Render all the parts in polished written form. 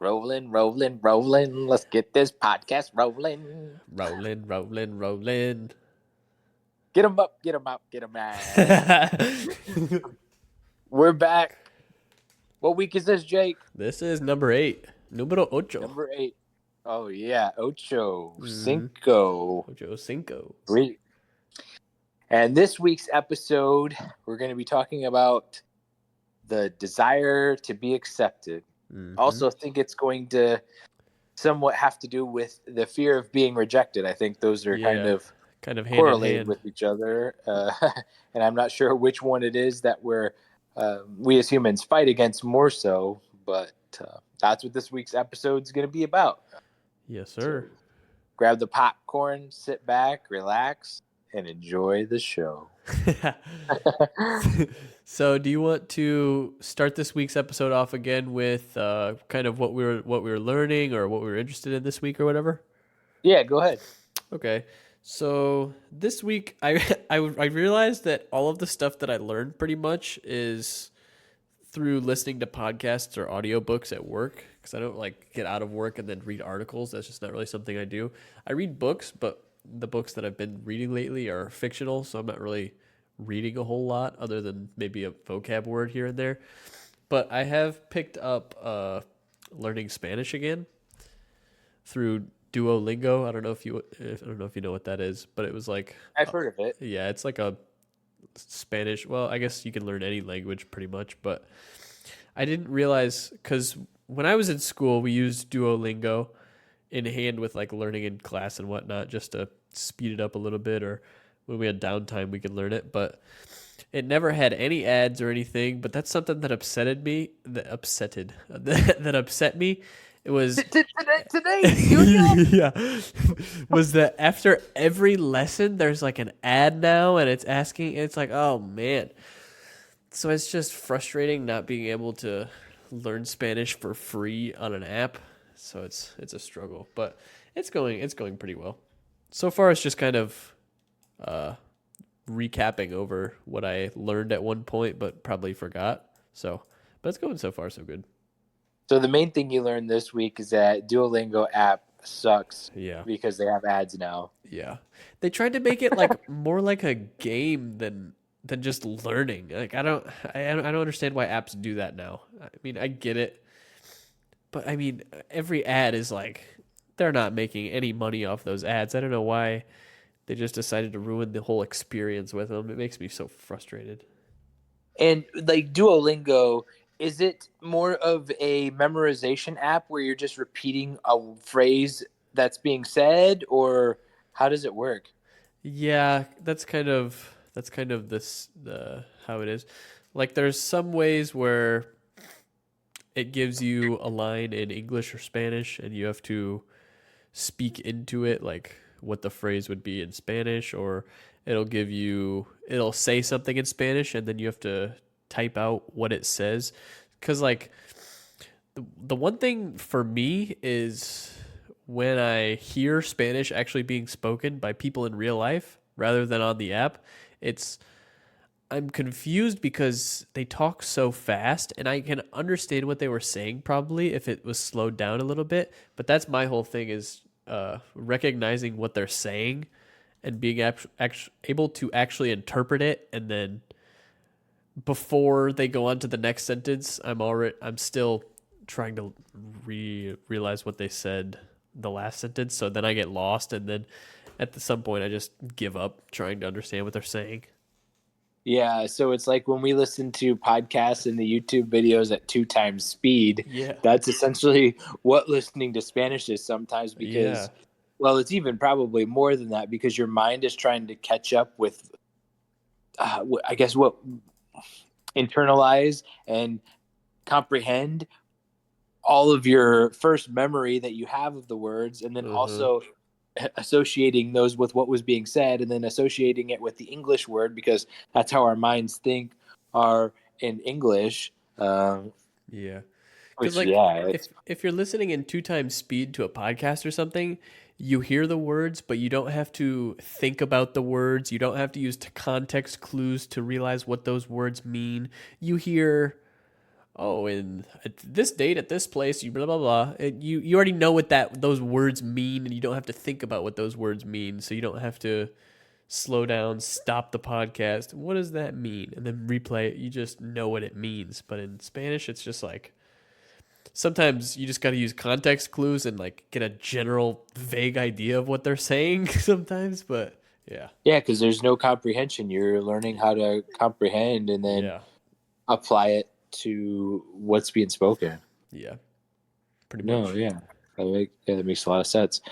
Rolling, rolling, rolling. Let's get this podcast rolling. Rolling, rolling, rolling. Get 'em up, get 'em out, get 'em out. We're back. What week is this, Jake? This is number 8. Numero ocho. Number 8. Oh, yeah. Ocho. Mhm. Cinco. Ocho cinco. And this week's episode, we're going to be talking about the desire to be accepted. Also think it's going to somewhat have to do with the fear of being rejected. I think those are kind of hand correlated in hand with each other. And I'm not sure which one it is that we as humans fight against more so, but that's what this week's episode is going to be about. Yes, sir. So grab the popcorn, sit back, relax, and enjoy the show. So, do you want to start this week's episode off again with kind of what we were learning or what we were interested in this week or whatever? Yeah, go ahead. Okay. So this week, I realized that all of the stuff that I learned pretty much is through listening to podcasts or audiobooks at work, because I don't like get out of work and then read articles. That's just not really something I do. I read books, but the books that I've been reading lately are fictional, so I'm not really reading a whole lot other than maybe a vocab word here and there. But I have picked up learning Spanish again through Duolingo. I don't know if you know what that is, but it was like I've heard of it. Yeah, it's like a Spanish. Well, I guess you can learn any language pretty much, but I didn't realize, because when I was in school, we used Duolingo in hand with like learning in class and whatnot, just to speed it up a little bit, or when we had downtime, we could learn it. But it never had any ads or anything. But that's something that upset me. It was today. Yeah, was that after every lesson there's like an ad now, and it's like, oh man. So it's just frustrating not being able to learn Spanish for free on an app. So it's a struggle, but it's going pretty well. So far it's just kind of recapping over what I learned at one point but probably forgot. So, but it's going so far so good. So the main thing you learned this week is that Duolingo app sucks. Yeah. Because they have ads now. Yeah. They tried to make it like more like a game than just learning. Like I don't understand why apps do that now. I mean, I get it. But I mean, every ad is like, they're not making any money off those ads. I don't know why they just decided to ruin the whole experience with them. It makes me so frustrated. And like Duolingo, is it more of a memorization app where you're just repeating a phrase that's being said, or how does it work? Yeah, that's kind of how it is. Like there's some ways where it gives you a line in English or Spanish and you have to speak into it, like what the phrase would be in Spanish, or it'll say something in Spanish and then you have to type out what it says. Because like the one thing for me is when I hear Spanish actually being spoken by people in real life rather than on the app, I'm confused because they talk so fast, and I can understand what they were saying probably if it was slowed down a little bit. But that's my whole thing, is recognizing what they're saying and being able to actually interpret it, and then before they go on to the next sentence, I'm still trying to realize what they said the last sentence. So then I get lost, and then at some point I just give up trying to understand what they're saying. Yeah, so it's like when we listen to podcasts and the YouTube videos at 2 times speed. Yeah. That's essentially what listening to Spanish is sometimes, because, well, it's even probably more than that, because your mind is trying to catch up with, I guess, what internalize and comprehend all of your first memory that you have of the words, and then also associating those with what was being said, and then associating it with the English word, because that's how our minds think are in English. Yeah. Because if you're listening in 2 times speed to a podcast or something, you hear the words, but you don't have to think about the words. You don't have to use context clues to realize what those words mean. You hear oh, and at this date at this place, you blah blah blah. You already know what those words mean, and you don't have to think about what those words mean. So you don't have to slow down, stop the podcast. What does that mean? And then replay it. You just know what it means. But in Spanish, it's just like sometimes you just got to use context clues and like get a general vague idea of what they're saying sometimes. But yeah. Yeah, because there's no comprehension. You're learning how to comprehend and then Yeah. apply it to what's being spoken. Yeah. Pretty No, much. yeah. That makes a lot of sense.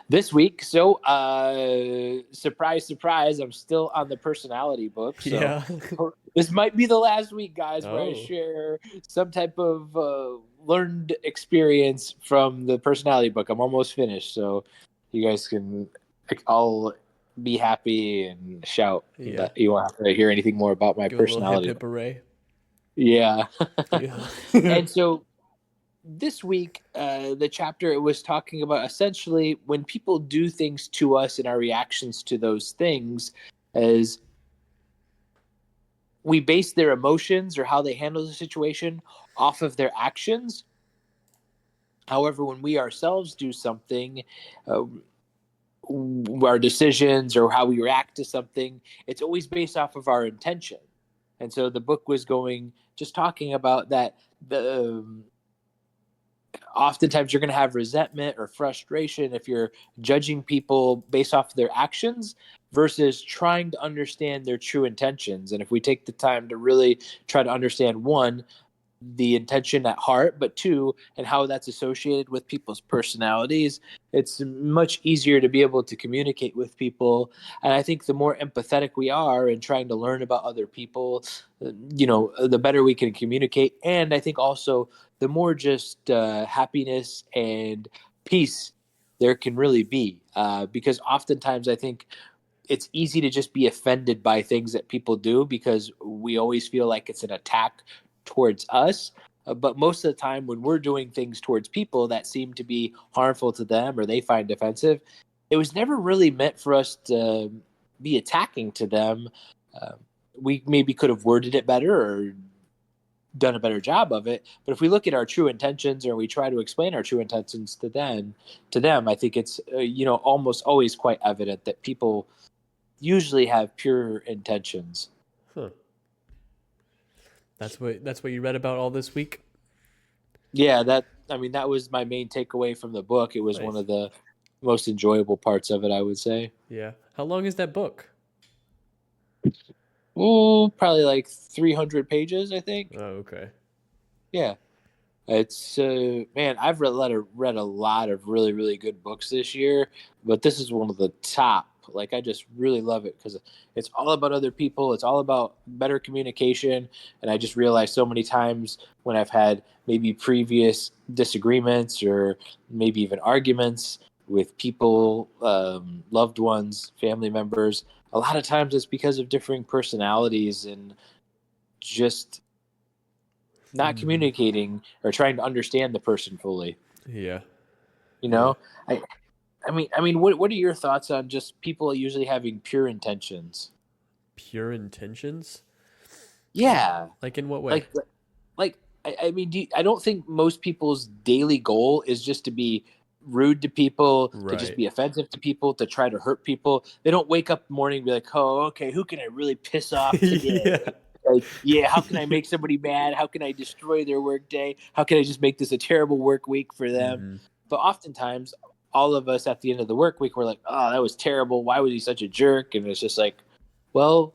This week, so surprise, surprise, I'm still on the personality book. So Yeah. this might be the last week, guys, where I Oh. share some type of learned experience from the personality book. I'm almost finished, so you guys can all be happy and shout Yeah. that you won't have to hear anything more about my Give a little hip personality. hip array. Yeah. Yeah. And so this week, the chapter it was talking about essentially when people do things to us and our reactions to those things, as we base their emotions or how they handle the situation off of their actions. However, when we ourselves do something, uh, our decisions or how we react to something, it's always based off of our intention. And so the book was going just talking about that the oftentimes you're going to have resentment or frustration if you're judging people based off of their actions versus trying to understand their true intentions. And if we take the time to really try to understand one, the intention at heart, but two, and how that's associated with people's personalities, it's much easier to be able to communicate with people. And I think the more empathetic we are in trying to learn about other people, the better we can communicate. And I think also the more just happiness and peace there can really be. Because oftentimes I think it's easy to just be offended by things that people do because we always feel like it's an attack towards us. But most of the time, when we're doing things towards people that seem to be harmful to them or they find offensive, it was never really meant for us to be attacking to them. Uh, we maybe could have worded it better or done a better job of it. But if we look at our true intentions or we try to explain our true intentions to them, I think it's almost always quite evident that people usually have pure intentions. Huh. That's what you read about all this week? Yeah, that was my main takeaway from the book. It was one Nice. of the most enjoyable parts of it, I would say. Yeah. How long is that book? Oh, probably like 300 pages, I think. Oh, okay. Yeah. It's man, I've read a lot of really really good books this year, but this is one of the top. Like I just really love it because it's all about other people. It's all about better communication, and I just realized so many times when I've had maybe previous disagreements or maybe even arguments with people, loved ones, family members. A lot of times it's because of differing personalities and just not Mm-hmm. communicating or trying to understand the person fully. Yeah. You Yeah. know, I, I mean, what are your thoughts on just people usually having pure intentions? Pure intentions? Yeah, Like in what way? like, I mean, I don't think most people's daily goal is just to be rude to people, to just Right. be offensive to people, to try to hurt people. They don't wake up in the morning and be like, oh, okay, who can I really piss off today? Yeah. Like, yeah, how can I make somebody mad? How can I destroy their work day? How can I just make this a terrible work week for them? Mm-hmm. But oftentimes, all of us at the end of the work week, we're like, oh, that was terrible. Why was he such a jerk? And it's just like, well,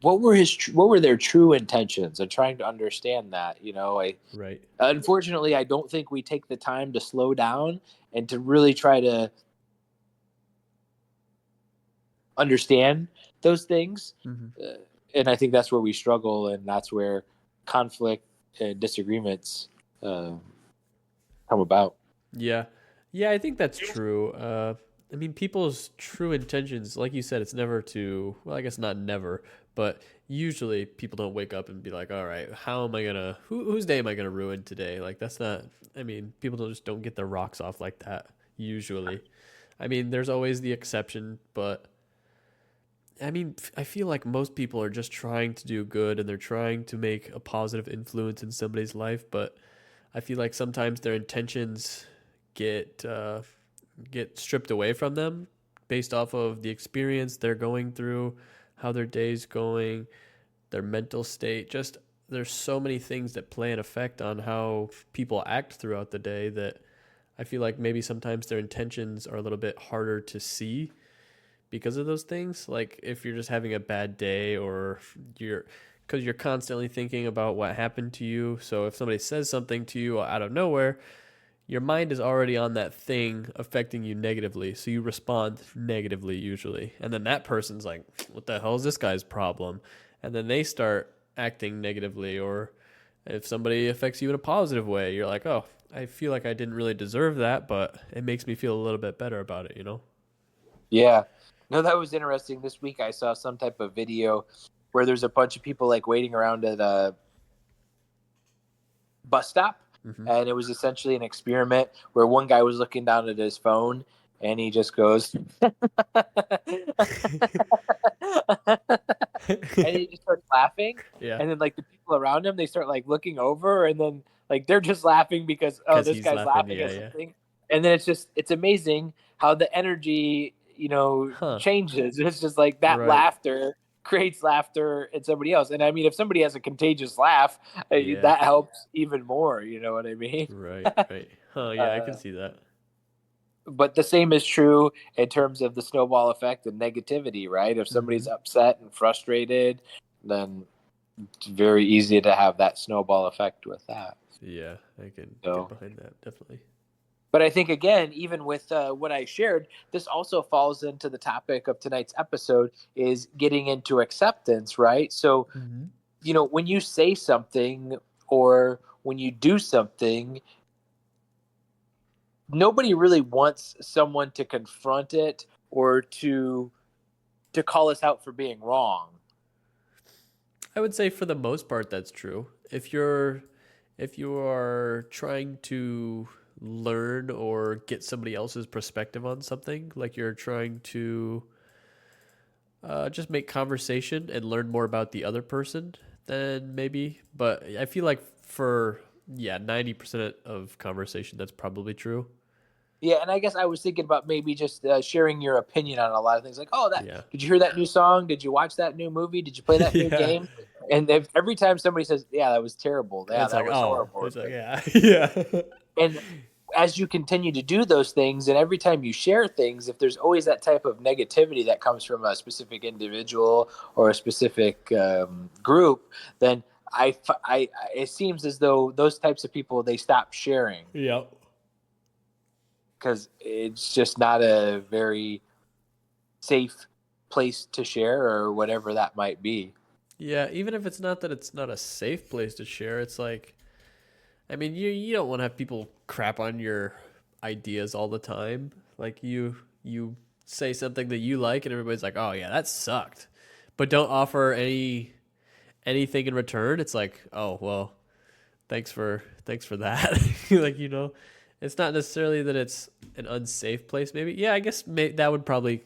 what were their true intentions? And trying to understand that, I Right. unfortunately I don't think we take the time to slow down and to really try to understand those things. Mm-hmm. Uh, and I think that's where we struggle, and that's where conflict and disagreements uh, come about. Yeah. Yeah, I think that's true. I mean, people's true intentions, like you said, it's never to, well, I guess not never, but usually people don't wake up and be like, all right, how am I going to, whose day am I going to ruin today? Like, that's not, I mean, people don't get their rocks off like that, usually. I mean, there's always the exception, but I mean, I feel like most people are just trying to do good and they're trying to make a positive influence in somebody's life, but I feel like sometimes their intentions get get stripped away from them based off of the experience they're going through, how their day's going, their mental state. Just there's so many things that play an effect on how people act throughout the day that I feel like maybe sometimes their intentions are a little bit harder to see because of those things. Like if you're just having a bad day or you're because you're constantly thinking about what happened to you. So if somebody says something to you out of nowhere, your mind is already on that thing affecting you negatively. So you respond negatively usually. And then that person's like, what the hell is this guy's problem? And then they start acting negatively. Or if somebody affects you in a positive way, you're like, oh, I feel like I didn't really deserve that, but it makes me feel a little bit better about it, you know? Yeah. No, that was interesting. This week I saw some type of video where there's a bunch of people like waiting around at a bus stop, Mm-hmm. and it was essentially an experiment where one guy was looking down at his phone and he just goes and he just starts laughing, Yeah. and then like the people around him, they start like looking over, and then like they're just laughing because, oh, Because this he's guy's laughing. laughing Yeah, at yeah. something. And then it's amazing how the energy, Huh. changes. It's just like that Right. laughter creates laughter in somebody else. And I mean, if somebody has a contagious laugh, Yeah. that helps even more. You know what I mean? Right. Right. Huh. Yeah, I can uh, see that. but the same is true in terms of the snowball effect and negativity, right? If Mm-hmm. somebody's upset and frustrated, then it's very easy to have that snowball effect with that. Yeah, I can get So, behind that definitely. but I think again, even with what I shared, this also falls into the topic of tonight's episode is getting into acceptance, right? So, Mm-hmm. when you say something or when you do something, nobody really wants someone to confront it or to call us out for being wrong. I would say for the most part that's true. If you are trying to learn or get somebody else's perspective on something, like you're trying to just make conversation and learn more about the other person, then maybe. But I feel like for 90% of conversation that's probably true. Yeah, and I guess I was thinking about maybe just sharing your opinion on a lot of things. Like, oh, that Yeah. did you hear that new song? Did you watch that new movie? Did you play that new Yeah. game? And every time somebody says, "Yeah, that was terrible," yeah, It's that like, was oh, horrible. it's like, yeah. Yeah. And as you continue to do those things, and every time you share things, if there's always that type of negativity that comes from a specific individual or a specific group, then it seems as though those types of people, they stop sharing Yep. because it's just not a very safe place to share or whatever that might be. Yeah, even if it's not that it's not a safe place to share, it's like, I mean, you don't want to have people crap on your ideas all the time. Like you say something that you like and everybody's like, "Oh yeah, that sucked." But don't offer anything in return. It's like, "Oh, well, thanks for that." Like, it's not necessarily that it's an unsafe place maybe. Yeah, I guess that would probably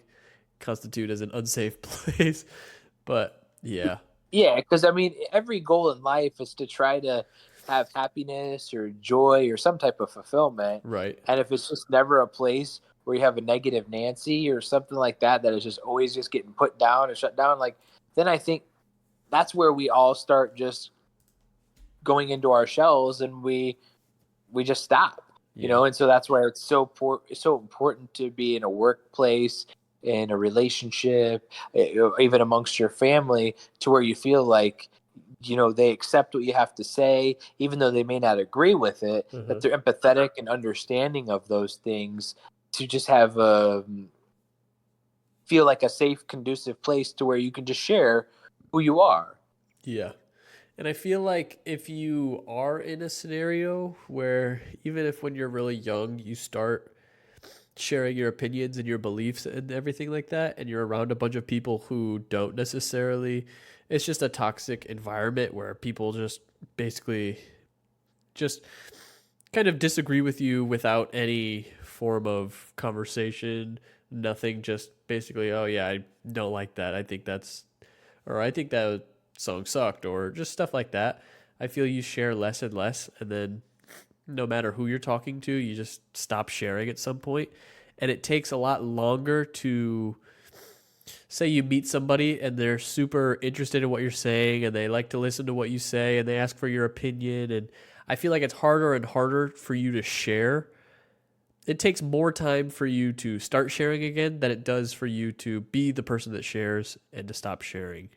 constitute as an unsafe place. But yeah. Yeah, because I mean, every goal in life is to try to have happiness or joy or some type of fulfillment. Right. And if it's just never a place where you have a negative Nancy or something like that, that is just always just getting put down or shut down, like, then I think that's where we all start just going into our shells and we just stop, Yeah. and so that's why it's so important to be in a workplace, in a relationship, even amongst your family, to where you feel like they accept what you have to say, even though they may not agree with it, that Uh-huh. they're empathetic and understanding of those things, to just have feel like a safe, conducive place to where you can just share who you are. Yeah. And I feel like if you are in a scenario where even if when you're really young, you start sharing your opinions and your beliefs and everything like that, and you're around a bunch of people who don't necessarily, it's just a toxic environment where people just basically just kind of disagree with you without any form of conversation. Nothing just basically, oh yeah, I don't like that. I think that's, or I think that song sucked, or just stuff like that. I feel you share less and less, and then no matter who you're talking to, you just stop sharing at some point. And it takes a lot longer to say you meet somebody and they're super interested in what you're saying and they like to listen to what you say and they ask for your opinion. And I feel like it's harder and harder for you to share. It takes more time for you to start sharing again than it does for you to be the person that shares and to stop sharing.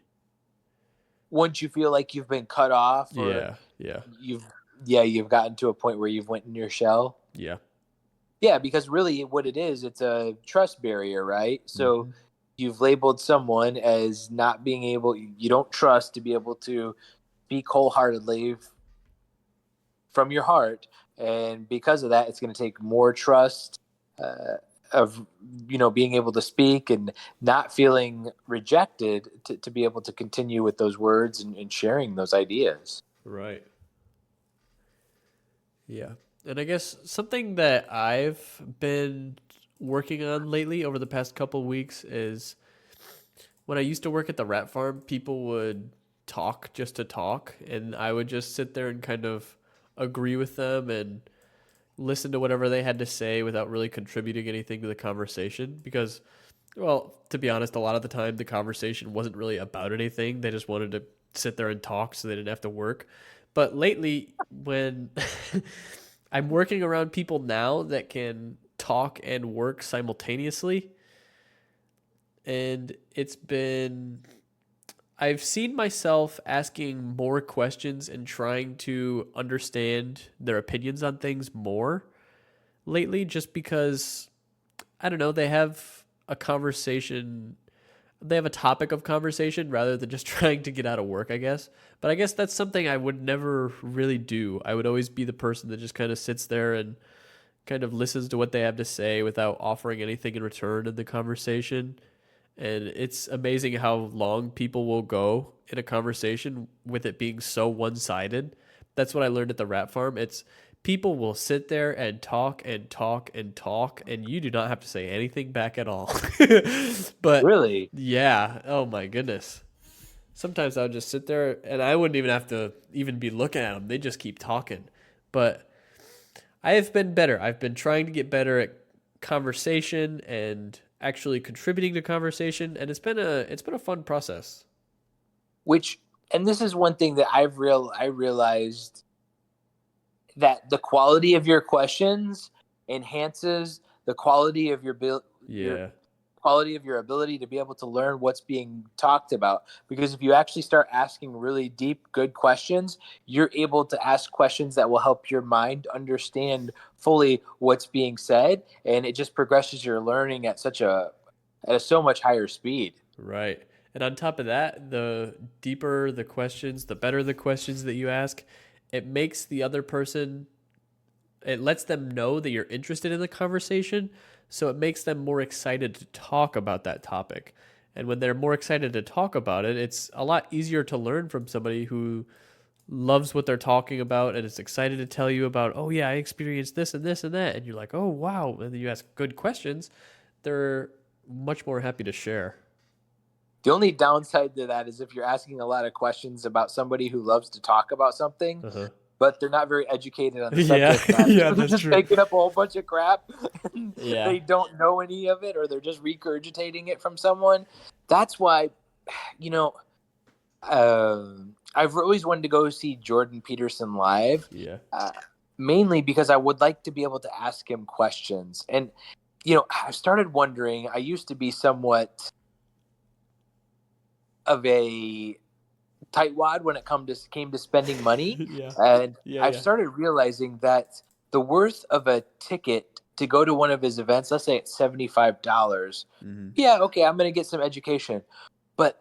Once you feel like you've been cut off, or Yeah, yeah, you've gotten to a point where you've went in your shell. yeah. Yeah, because really what it is, it's a trust barrier, right? So Mm-hmm. you've labeled someone as not being able, you don't trust to be able to speak wholeheartedly from your heart. And because of that, it's going to take more trust of, being able to speak and not feeling rejected to be able to continue with those words and sharing those ideas. Right. Yeah. And I guess something that I've been working on lately over the past couple of weeks is when I used to work at the rat farm, people would talk just to talk, and I would just sit there and kind of agree with them and listen to whatever they had to say without really contributing anything to the conversation because, well, to be honest, a lot of the time the conversation wasn't really about anything. They just wanted to sit there and talk so they didn't have to work. But lately, when I'm working around people now that can talk and work simultaneously, and I've seen myself asking more questions and trying to understand their opinions on things more lately just because I don't know, they have a conversation, they have a topic of conversation rather than just trying to get out of work, I guess. But I guess that's something I would never really do. I would always be the person that just kind of sits there and kind of listens to what they have to say without offering anything in return in the conversation. And it's amazing how long people will go in a conversation with it being so one-sided. That's what I learned at the rat farm. It's people will sit there and talk and talk and talk, and you do not have to say anything back at all. But Really? yeah, oh my goodness. Sometimes I would just sit there and I wouldn't even have to even be looking at them. They just keep talking. But I have been better. I've been trying to get better at conversation and actually contributing to conversation, and it's been a fun process. Which, and this is one thing that I realized, that the quality of your questions enhances the quality of your Yeah. quality of your ability to be able to learn what's being talked about. Because if you actually start asking really deep, good questions, you're able to ask questions that will help your mind understand fully what's being said, and it just progresses your learning at a so much higher speed. Right. And on top of that, the deeper the questions, the better the questions that you ask, it makes the other person, it lets them know that you're interested in the conversation. So it makes them more excited to talk about that topic. And when they're more excited to talk about it, it's a lot easier to learn from somebody who loves what they're talking about and is excited to tell you about, oh, yeah, I experienced this and this and that. And you're like, oh, wow. And then you ask good questions. They're much more happy to share. The only downside to that is if you're asking a lot of questions about somebody who loves to talk about something, Uh-huh. but they're not very educated on the Yeah, subject matter. yeah, So they're that's just true. making up a whole bunch of crap. And Yeah, they don't know any of it, or they're just regurgitating it from someone. That's why, you know, I've always wanted to go see Jordan Peterson live, yeah, mainly because I would like to be able to ask him questions. And, I started wondering, I used to be somewhat of a tightwad when it came to spending money, yeah, and yeah, I've yeah. started realizing that the worth of a ticket to go to one of his events, let's say it's $75. Hmm. Yeah, okay, I'm going to get some education, but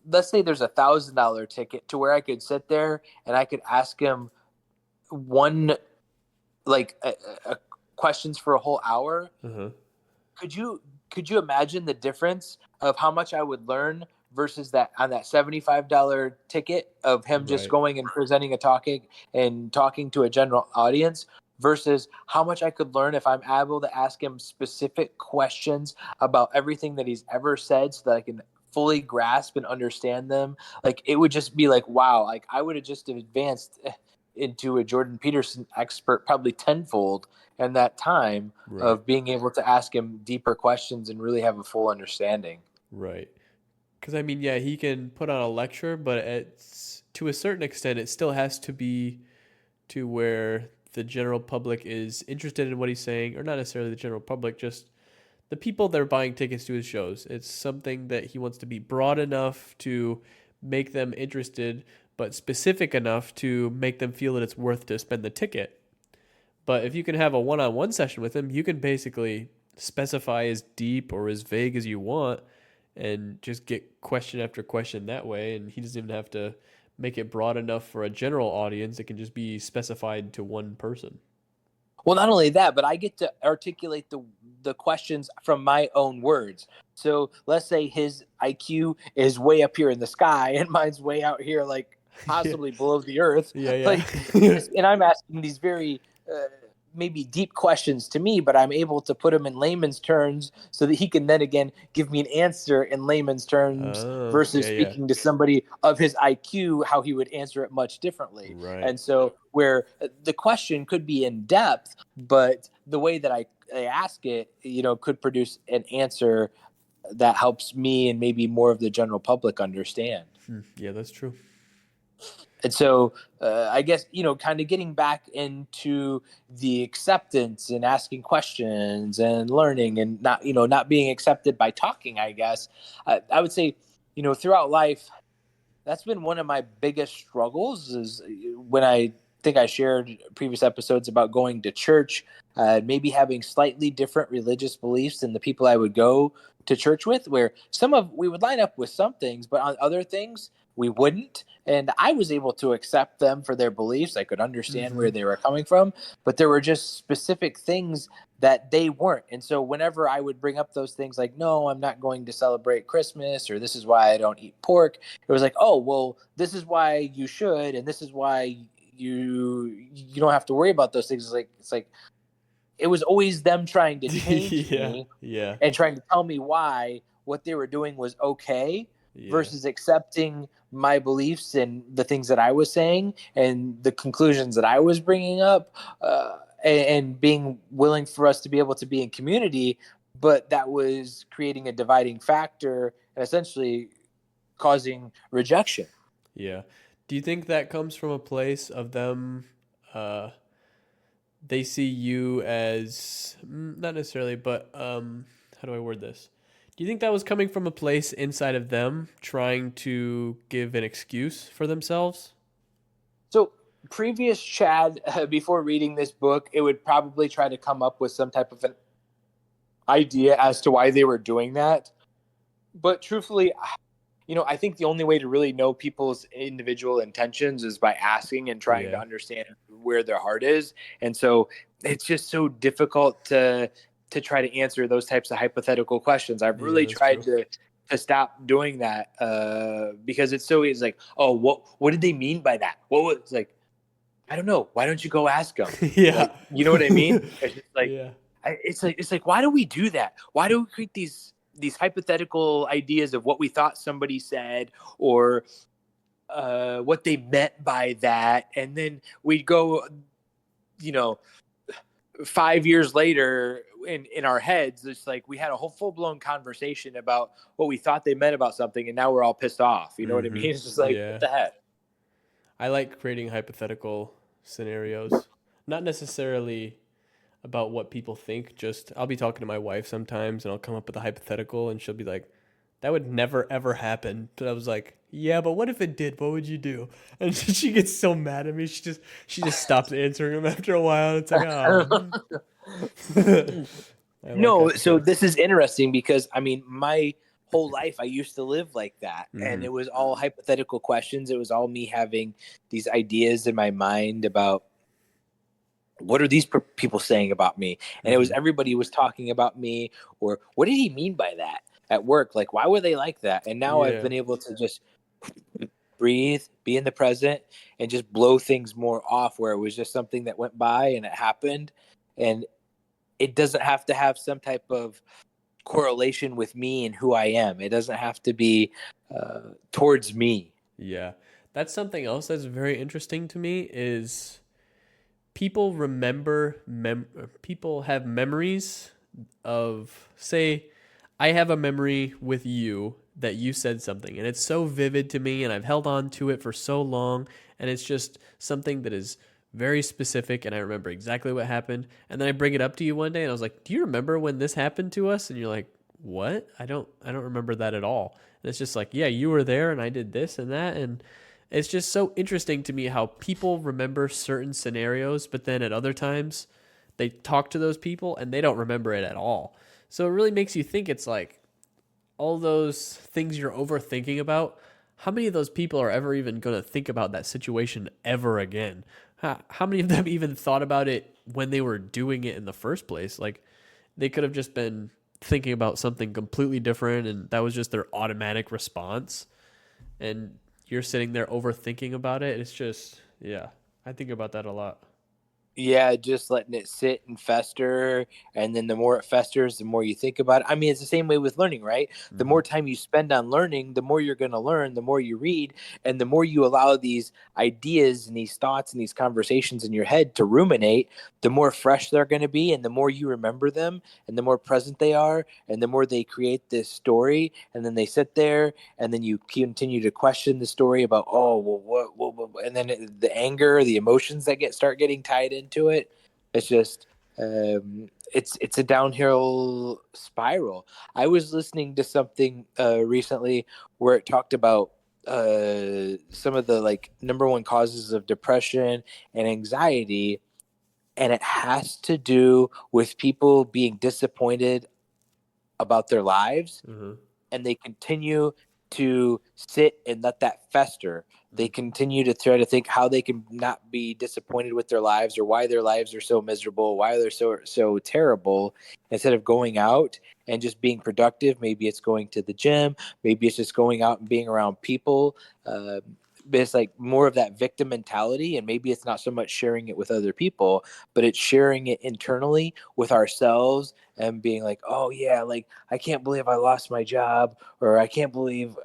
let's say there's $1,000 ticket to where I could sit there and I could ask him one like a questions for a whole hour. Uh-huh. could you could you imagine the difference of how much I would learn versus that on that $75 ticket of him just Right. going and presenting a talking and talking to a general audience? versus how much I could learn if I'm able to ask him specific questions about everything that he's ever said so that I can fully grasp and understand them. Like, it would just be like, wow, like I would have just advanced into a Jordan Peterson expert probably tenfold in that time Right. of being able to ask him deeper questions and really have a full understanding. Right. Because I mean, yeah, he can put on a lecture, but it's to a certain extent, it still has to be to where the general public is interested in what he's saying, or not necessarily the general public, just the people that are buying tickets to his shows. It's something that he wants to be broad enough to make them interested, but specific enough to make them feel that it's worth to spend the ticket. But if you can have a one-on-one session with him, you can basically specify as deep or as vague as you want and just get question after question that way. And he doesn't even have to make it broad enough for a general audience. It can just be specified to one person. Well, not only that, but I get to articulate the questions from my own words. So let's say his IQ is way up here in the sky and mine's way out here, like Yeah. possibly below the earth. Yeah. Like, and I'm asking these very maybe deep questions to me, but I'm able to put them in layman's terms so that he can then again give me an answer in layman's terms Oh, versus yeah. speaking to somebody of his IQ, how he would answer it much differently. Right. And so where the question could be in depth, but the way that I ask it, could produce an answer that helps me and maybe more of the general public understand. Yeah, that's true. And so I guess, kind of getting back into the acceptance and asking questions and learning and not being accepted by talking, I guess. I would say, throughout life, that's been one of my biggest struggles is when I think I shared previous episodes about going to church, maybe having slightly different religious beliefs than the people I would go to church with, where we would line up with some things, but on other things we wouldn't. And I was able to accept them for their beliefs. I could understand where they were coming from, but there were just specific things that they weren't. And so whenever I would bring up those things like, no, I'm not going to celebrate Christmas, or this is why I don't eat pork, it was like, oh, well, this is why you should, and this is why you don't have to worry about those things. It's like it was always them trying to change Yeah. me Yeah. and trying to tell me why what they were doing was okay Yeah. versus accepting my beliefs and the things that I was saying and the conclusions that I was bringing up, and being willing for us to be able to be in community, but that was creating a dividing factor and essentially causing rejection. Yeah. Do you think that comes from a place of them uh they see you as not necessarily, but how do I word this? Do you think that was coming from a place inside of them trying to give an excuse for themselves? So, previous Chad, before reading this book, it would probably try to come up with some type of an idea as to why they were doing that. But truthfully, I think the only way to really know people's individual intentions is by asking and trying to Yeah. understand where their heart is. And so it's just so difficult to try to answer those types of hypothetical questions. I've Yeah, really that's tried true. to stop doing that because it's so easy. Like, oh, what did they mean by that? What was like? I don't know. Why don't you go ask them? Yeah. Like, you know what I mean? It's just like Yeah. it's like why do we do that? Why do we create these hypothetical ideas of what we thought somebody said or what they meant by that, and then we go, you know, 5 years later in our heads, it's like we had a whole full blown conversation about what we thought they meant about something, and now we're all pissed off. You know what I mean? It's just like what Yeah. the heck. I like creating hypothetical scenarios. Not necessarily about what people think, just I'll be talking to my wife sometimes and I'll come up with a hypothetical and she'll be like, that would never ever happen. But I was like, yeah, but what if it did? What would you do? And she gets so mad at me. She just stops answering them after a while. It's like, oh. I like No, so hypotheticals. this is interesting because I mean, my whole life I used to live like that, and Mm-hmm. it was all hypothetical questions. It was all me having these ideas in my mind about what are these people saying about me, and it was Mm-hmm. everybody was talking about me, or what did he mean by that at work? Like, why were they like that? And now I've Yeah. been able to just breathe, be in the present, and just blow things more off where it was just something that went by and it happened. And it doesn't have to have some type of correlation with me and who I am. It doesn't have to be towards me. Yeah. That's something else that's very interesting to me is people remember people have memories of, say, I have a memory with you that you said something and it's so vivid to me and I've held on to it for so long, and it's just something that is very specific and I remember exactly what happened, and then I bring it up to you one day and I was like, "Do you remember when this happened to us?" And you're like, "What? I don't remember that at all." And it's just like, "Yeah, you were there and I did this and that." And it's just so interesting to me how people remember certain scenarios, but then at other times they talk to those people and they don't remember it at all. So it really makes you think, it's like all those things you're overthinking about, how many of those people are ever even going to think about that situation ever again? How many of them even thought about it when they were doing it in the first place? Like, they could have just been thinking about something completely different and that was just their automatic response. And you're sitting there overthinking about it. It's just, yeah, I think about that a lot. Yeah, just letting it sit and fester. And then the more it festers, the more you think about it. I mean, it's the same way with learning, right? The Mm-hmm. more time you spend on learning, the more you're going to learn, the more you read, and the more you allow these ideas and these thoughts and these conversations in your head to ruminate, the more fresh they're going to be. And the more you remember them, and the more present they are, and the more they create this story. And then they sit there, and then you continue to question the story about, oh, well, what, and then the anger, the emotions that start getting tied into it. It's just it's a downhill spiral. I was listening to something recently where it talked about some of the like number one causes of depression and anxiety, and it has to do with people being disappointed about their lives, Mm-hmm. and they continue to sit and let that fester. They continue to try to think how they can not be disappointed with their lives or why their lives are so miserable, why they're so terrible, instead of going out and just being productive. Maybe it's going to the gym, maybe it's just going out and being around people. But it's like more of that victim mentality, and maybe it's not so much sharing it with other people, but it's sharing it internally with ourselves and being like, oh yeah, like I can't believe I lost my job, or I can't believe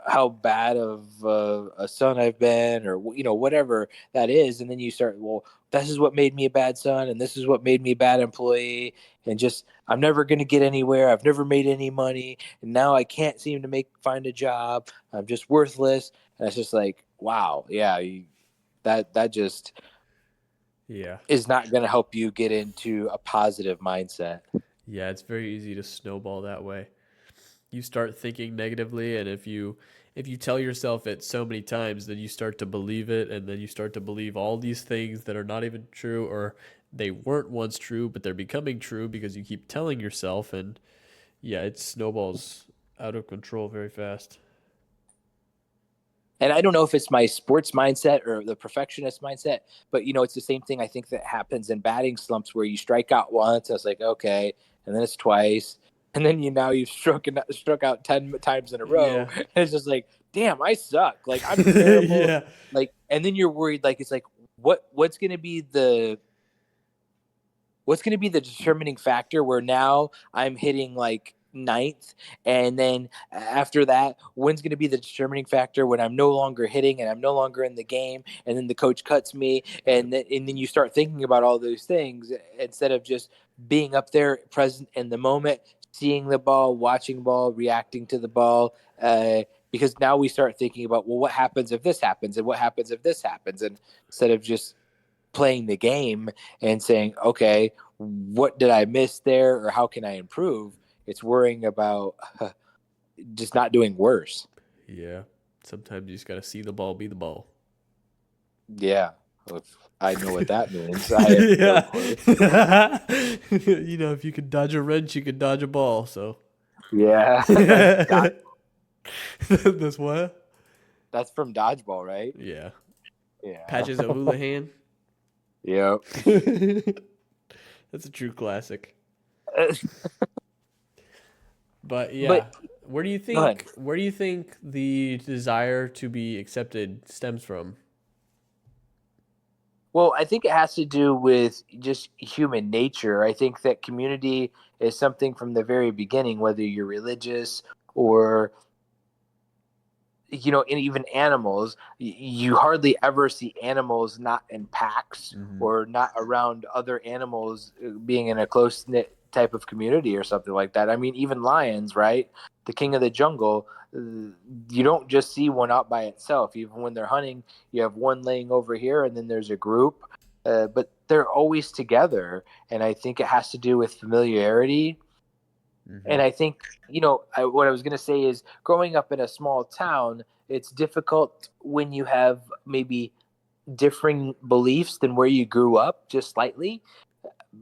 how bad of a son I've been, or whatever that is. And then you start, well, this is what made me a bad son, and this is what made me a bad employee, and just I'm never going to get anywhere, I've never made any money, and now I can't seem to find a job, I'm just worthless. And it's just like, wow, yeah, that just Yeah. is not going to help you get into a positive mindset. Yeah, it's very easy to snowball that way. You start thinking negatively, and if you tell yourself it so many times, then you start to believe it, and then you start to believe all these things that are not even true, or they weren't once true but they're becoming true because you keep telling yourself. And yeah, it snowballs out of control very fast. And I don't know if it's my sports mindset or the perfectionist mindset, but it's the same thing I think that happens in batting slumps where you strike out once, it's like, okay, and then it's twice, and then you've struck out 10 times in a row, Yeah. and it's just like, damn, I suck, like I'm terrible, Yeah. like, and then you're worried, like it's like, what's going to be the determining factor where now I'm hitting like ninth, and then after that, when's going to be the determining factor when I'm no longer hitting and I'm no longer in the game, and then the coach cuts me, Yep. and then you start thinking about all those things instead of just being up there present in the moment, seeing the ball, watching the ball, reacting to the ball. Because now we start thinking about, well, what happens if this happens, and what happens if this happens, and instead of just playing the game and saying, okay, what did I miss there, or how can I improve? It's worrying about just not doing worse. Yeah. Sometimes you just got to see the ball be the ball. Yeah. If I know what that means. I have no Yeah. clue. If you could dodge a wrench, you could dodge a ball. So Yeah. That's dodge. that's what? That's from dodgeball, right? Yeah. Yeah. Patches O'Houlihan. Yep. That's a true classic. But But yeah, where do you go ahead. think the desire to be accepted stems from? Well, I think it has to do with just human nature. I think that community is something from the very beginning, whether you're religious or and even animals, you hardly ever see animals not in packs Mm-hmm. or not around other animals, being in a close knit type of community or something like that. I mean, even lions, right? The king of the jungle, you don't just see one out by itself. Even when they're hunting, you have one laying over here and then there's a group, but they're always together. And I think it has to do with familiarity. Mm-hmm. And I think, what I was going to say is growing up in a small town, it's difficult when you have maybe differing beliefs than where you grew up, just slightly,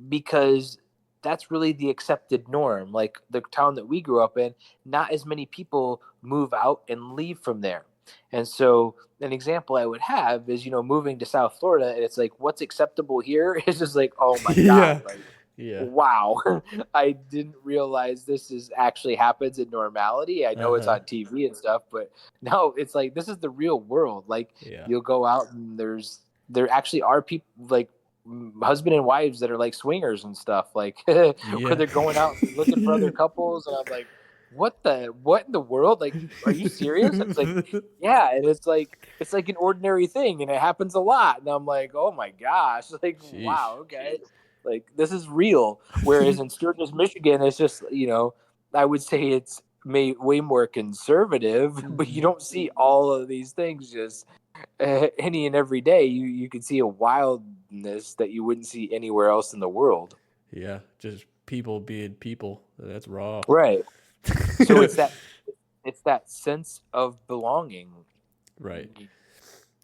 because that's really the accepted norm. Like the town that we grew up in, not as many people move out and leave from there. And so, an example I would have is, moving to South Florida, and it's like, what's acceptable here is just like, oh my God, Yeah. like, Yeah. wow, I didn't realize this is actually happens in normality. I know it's Uh-huh. on TV and stuff, but no, it's like this is the real world. Like Yeah. you'll go out and there actually are people like husband and wives that are like swingers and stuff, like where Yeah. they're going out looking for other couples, and I'm like, what in the world? Like, are you serious? It's like, yeah, and it's like an ordinary thing, and it happens a lot, and I'm like, oh my gosh, like Sheesh. wow, okay, like this is real. Whereas in Sturgis, Michigan, it's just I would say it's way more conservative, but you Mm-hmm. don't see all of these things just any and every day. You can see a wildness that you wouldn't see anywhere else in the world. Yeah. Just people being people. That's raw. Right. So it's that sense of belonging. Right.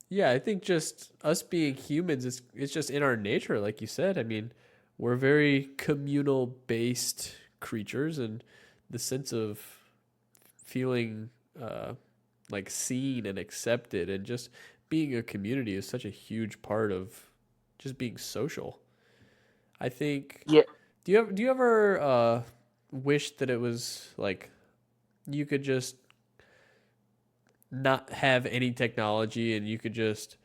Yeah, I think just us being humans it's just in our nature, like you said. I mean, we're very communal based creatures, and the sense of feeling like seen and accepted and just being a community is such a huge part of just being social. I think Yeah. do you ever wish that it was like you could just not have any technology and you could just,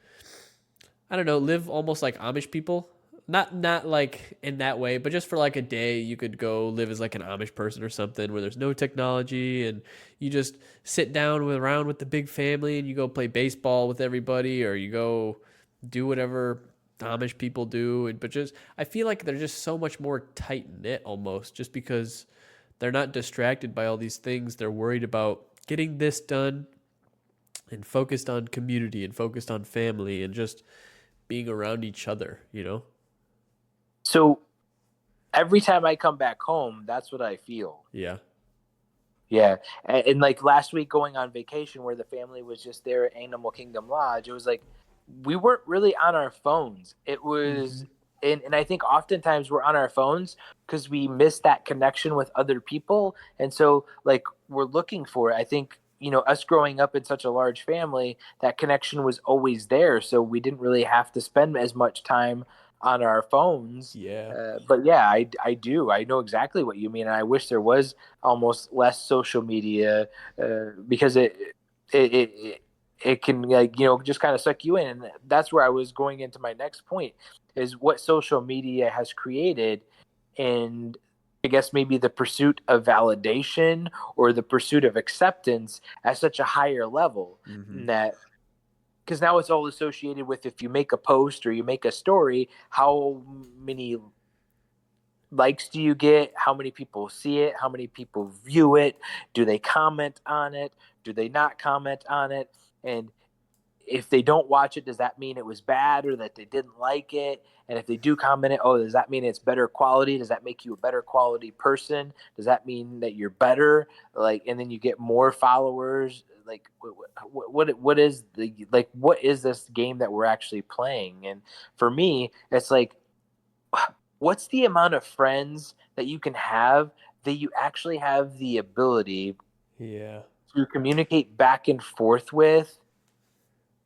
I don't know, live almost like Amish people. Not like in that way, but just for like a day you could go live as like an Amish person or something where there's no technology and you just sit down around with the big family and you go play baseball with everybody or you go do whatever Amish people do, and but just I feel like they're just so much more tight knit almost just because they're not distracted by all these things. They're worried about getting this done and focused on community and focused on family and just being around each other, you know? So every time I come back home, that's what I feel. Yeah. Yeah. And like last week going on vacation where the family was just there at Animal Kingdom Lodge, it was like we weren't really on our phones. It Mm-hmm. was and I think oftentimes we're on our phones because we miss that connection with other people. And so like we're looking for it. I think, us growing up in such a large family, that connection was always there. So we didn't really have to spend as much time on our phones. Yeah. But yeah, I do. I know exactly what you mean. And I wish there was almost less social media, because it, it it can, like, just kind of suck you in. And that's where I was going into my next point, is what social media has created. And I guess maybe the pursuit of validation or the pursuit of acceptance at such a higher level, Mm-hmm. that because now it's all associated with, if you make a post or you make a story, how many likes do you get? How many people see it? How many people view it? Do they comment on it? Do they not comment on it? And if they don't watch it, does that mean it was bad or that they didn't like it? And if they do comment it, does that mean it's better quality? Does that make you a better quality person? Does that mean that you're better? Like, and then you get more followers. Like, what is what is this game that we're actually playing? And for me, it's like, what's the amount of friends that you can have that you actually have the ability Yeah. to communicate back and forth with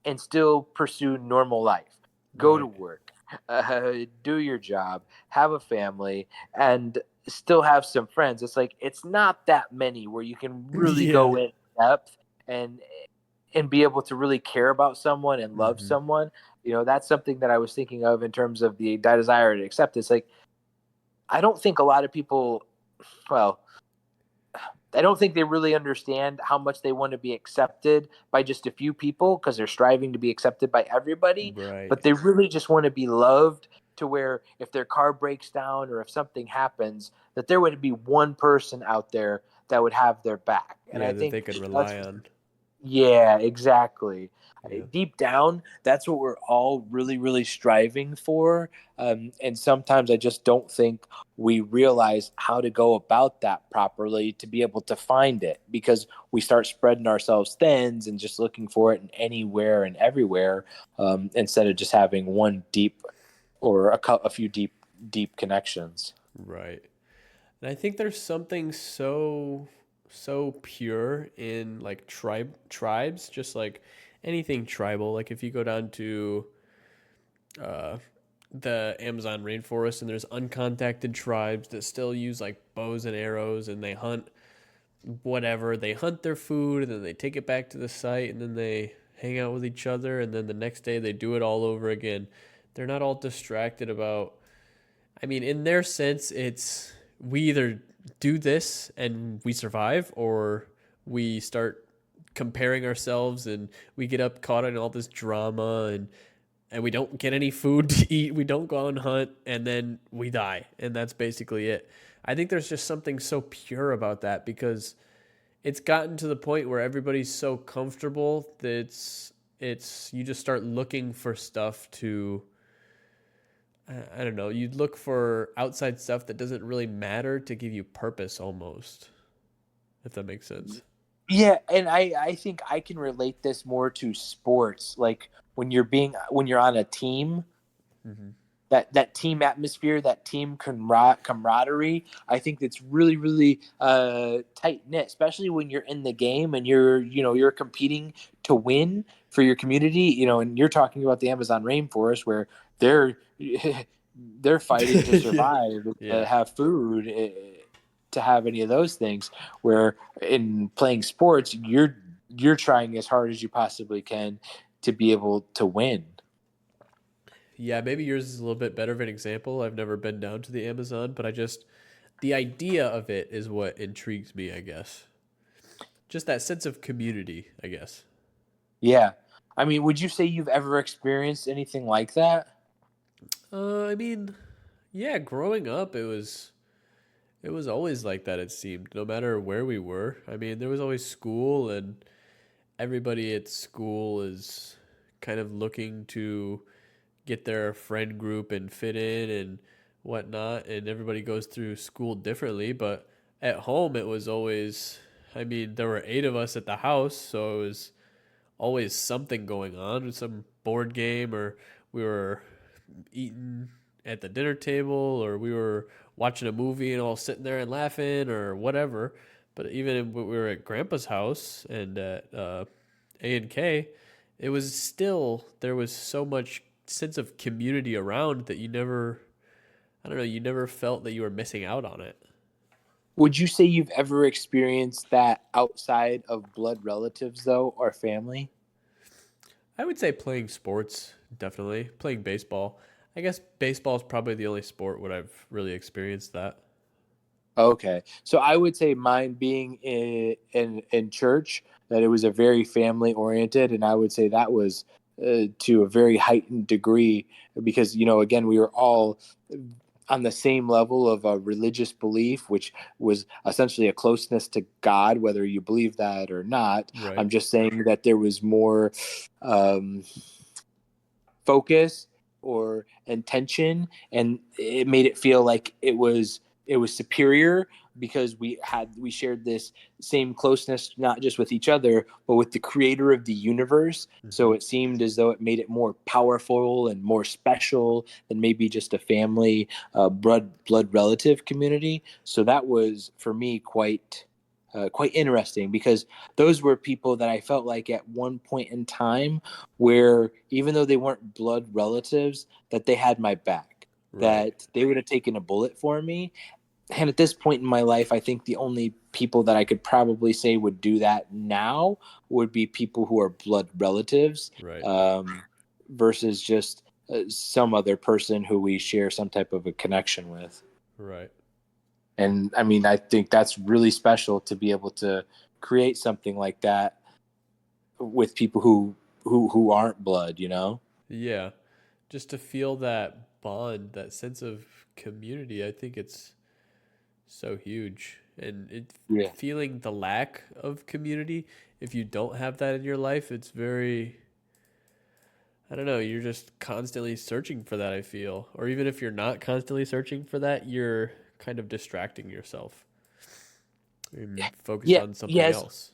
and still pursue normal life, go to Right. work, do your job, have a family, and still have some friends. It's like it's not that many where you can really Yeah. go in depth and be able to really care about someone and love Hmm. someone. That's something that I was thinking of in terms of the desire to accept. It's like I don't think a lot of people, well, I don't think they really understand how much they want to be accepted by just a few people because they're striving to be accepted by everybody, Right. but they really just want to be loved to where if their car breaks down or if something happens, that there would be one person out there that would have their back. And Yeah, I that they think could that's rely on. yeah, exactly. Yeah. Deep down, that's what we're all really, really striving for. And sometimes I just don't think we realize how to go about that properly to be able to find it because we start spreading ourselves thin and just looking for it in anywhere and everywhere instead of just having one deep or a few deep connections. Right. And I think there's something so pure in like tribes, just like anything tribal. Like if you go down to uh, the Amazon rainforest and there's uncontacted tribes that still use like bows and arrows and they hunt whatever. They hunt their food and then they take it back to the site and then they hang out with each other and then the next day they do it all over again. They're not all distracted about, I mean, in their sense, it's we either do this and we survive or we start comparing ourselves and we get up caught in all this drama and we don't get any food to eat. We don't go out and hunt and then we die. And that's basically it. I think there's just something so pure about that because it's gotten to the point where everybody's so comfortable that it's you just start looking for stuff to I don't know, you'd look for outside stuff that doesn't really matter to give you purpose almost, if that makes sense. Yeah, and I think I can relate this more to sports. Like when you're on a team, Hmm. that team atmosphere, that team camaraderie, I think that's really really tight knit, especially when you're in the game and you're competing to win for your community. And you're talking about the Amazon rainforest where they're they're fighting to Yeah. survive, to Yeah. have food. To have any of those things where in playing sports you're trying as hard as you possibly can to be able to win. Yeah, maybe yours is a little bit better of an example. I've never been down to the Amazon, but the idea of it is what intrigues me, I guess. Just that sense of community, I guess. Yeah, I mean, would you say you've ever experienced anything like that? I mean, yeah, growing up, it was always like that. It seemed no matter where we were. I mean, there was always school, and everybody at school is kind of looking to get their friend group and fit in and whatnot. And everybody goes through school differently. But at home, it was always, I mean, there were 8 of us at the house. So it was always something going on, some board game, or we were eating at the dinner table, or we were watching a movie and all sitting there and laughing, or whatever. But even when we were at Grandpa's house and at A&K, it was still there was so much sense of community around that you never, I don't know, you never felt that you were missing out on it. Would you say you've ever experienced that outside of blood relatives though or family? I would say playing sports, definitely. Playing baseball. I guess baseball is probably the only sport where I've really experienced that. Okay, so I would say mine being in church, that it was a very family oriented, and I would say that was to a very heightened degree because again we were all on the same level of a religious belief, which was essentially a closeness to God, whether you believe that or not. Right. I'm just saying that there was more um, focus or intention, and it made it feel like it was superior because we shared this same closeness not just with each other but with the creator of the universe, Hmm. so it seemed as though it made it more powerful and more special than maybe just a family blood relative community. So that was for me quite interesting because those were people that I felt like at one point in time where even though they weren't blood relatives, that they had my back, Right. that they would have taken a bullet for me. And at this point in my life, I think the only people that I could probably say would do that now would be people who are blood relatives, Right. um, versus just some other person who we share some type of a connection with. Right. And I mean, I think that's really special to be able to create something like that with people who aren't blood, you know? Yeah. Just to feel that bond, that sense of community, I think it's so huge. And Yeah. feeling the lack of community, if you don't have that in your life, it's very, I don't know, you're just constantly searching for that, I feel. Or even if you're not constantly searching for that, you're kind of distracting yourself and focused Yeah. on something Yes. else.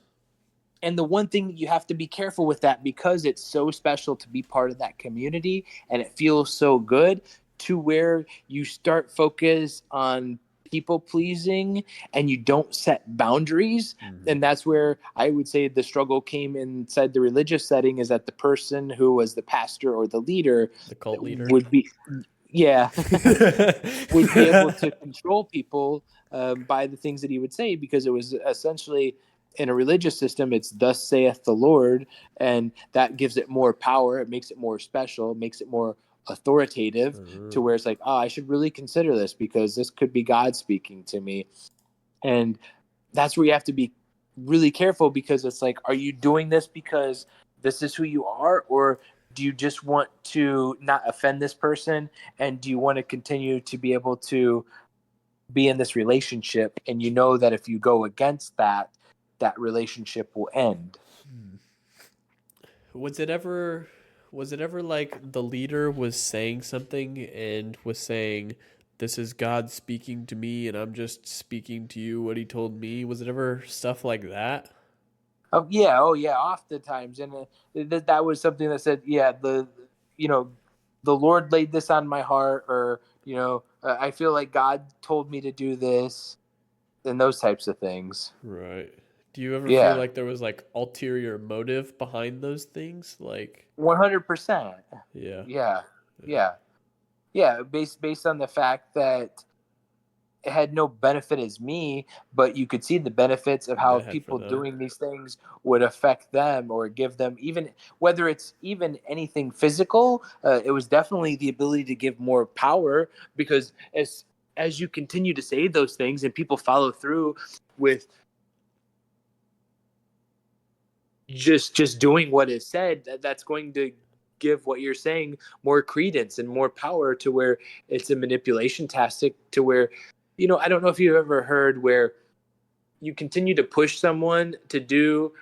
And the one thing that you have to be careful with that, because it's so special to be part of that community and it feels so good, to where you start focus on people pleasing and you don't set boundaries. Mm-hmm. And that's where I would say the struggle came inside the religious setting, is that the person who was the pastor or the leader The cult leader. would be, yeah, would be able to control people by the things that he would say, because it was essentially, in a religious system, it's thus saith the Lord, and that gives it more power. It makes it more special, makes it more authoritative, to Mhm. where it's like, oh, I should really consider this because this could be God speaking to me. And that's where you have to be really careful, because it's like, are you doing this because this is who you are, or do you just want to not offend this person, and do you want to continue to be able to be in this relationship, and you know that if you go against that, that relationship will end. Was it ever like the leader was saying something and was saying, this is God speaking to me and I'm just speaking to you what he told me? Was it ever stuff like that? Oh yeah, oftentimes. And that was something that said, yeah, you know the Lord laid this on my heart, or I feel like God told me to do this, and those types of things. Right. Do you ever feel Yeah. like there was like ulterior motive behind those things? Like, 100%. yeah, Yeah. yeah, Yeah. Yeah, based on the fact that it had no benefit as me, but you could see the benefits of that how had for people them. doing these things would affect them, or give them, even whether it's even anything physical. It was definitely the ability to give more power, because as you continue to say those things and people follow through with just doing what is said, that's going to give what you're saying more credence and more power, to where it's a manipulation tactic, to where, I don't know if you've ever heard where you continue to push someone to do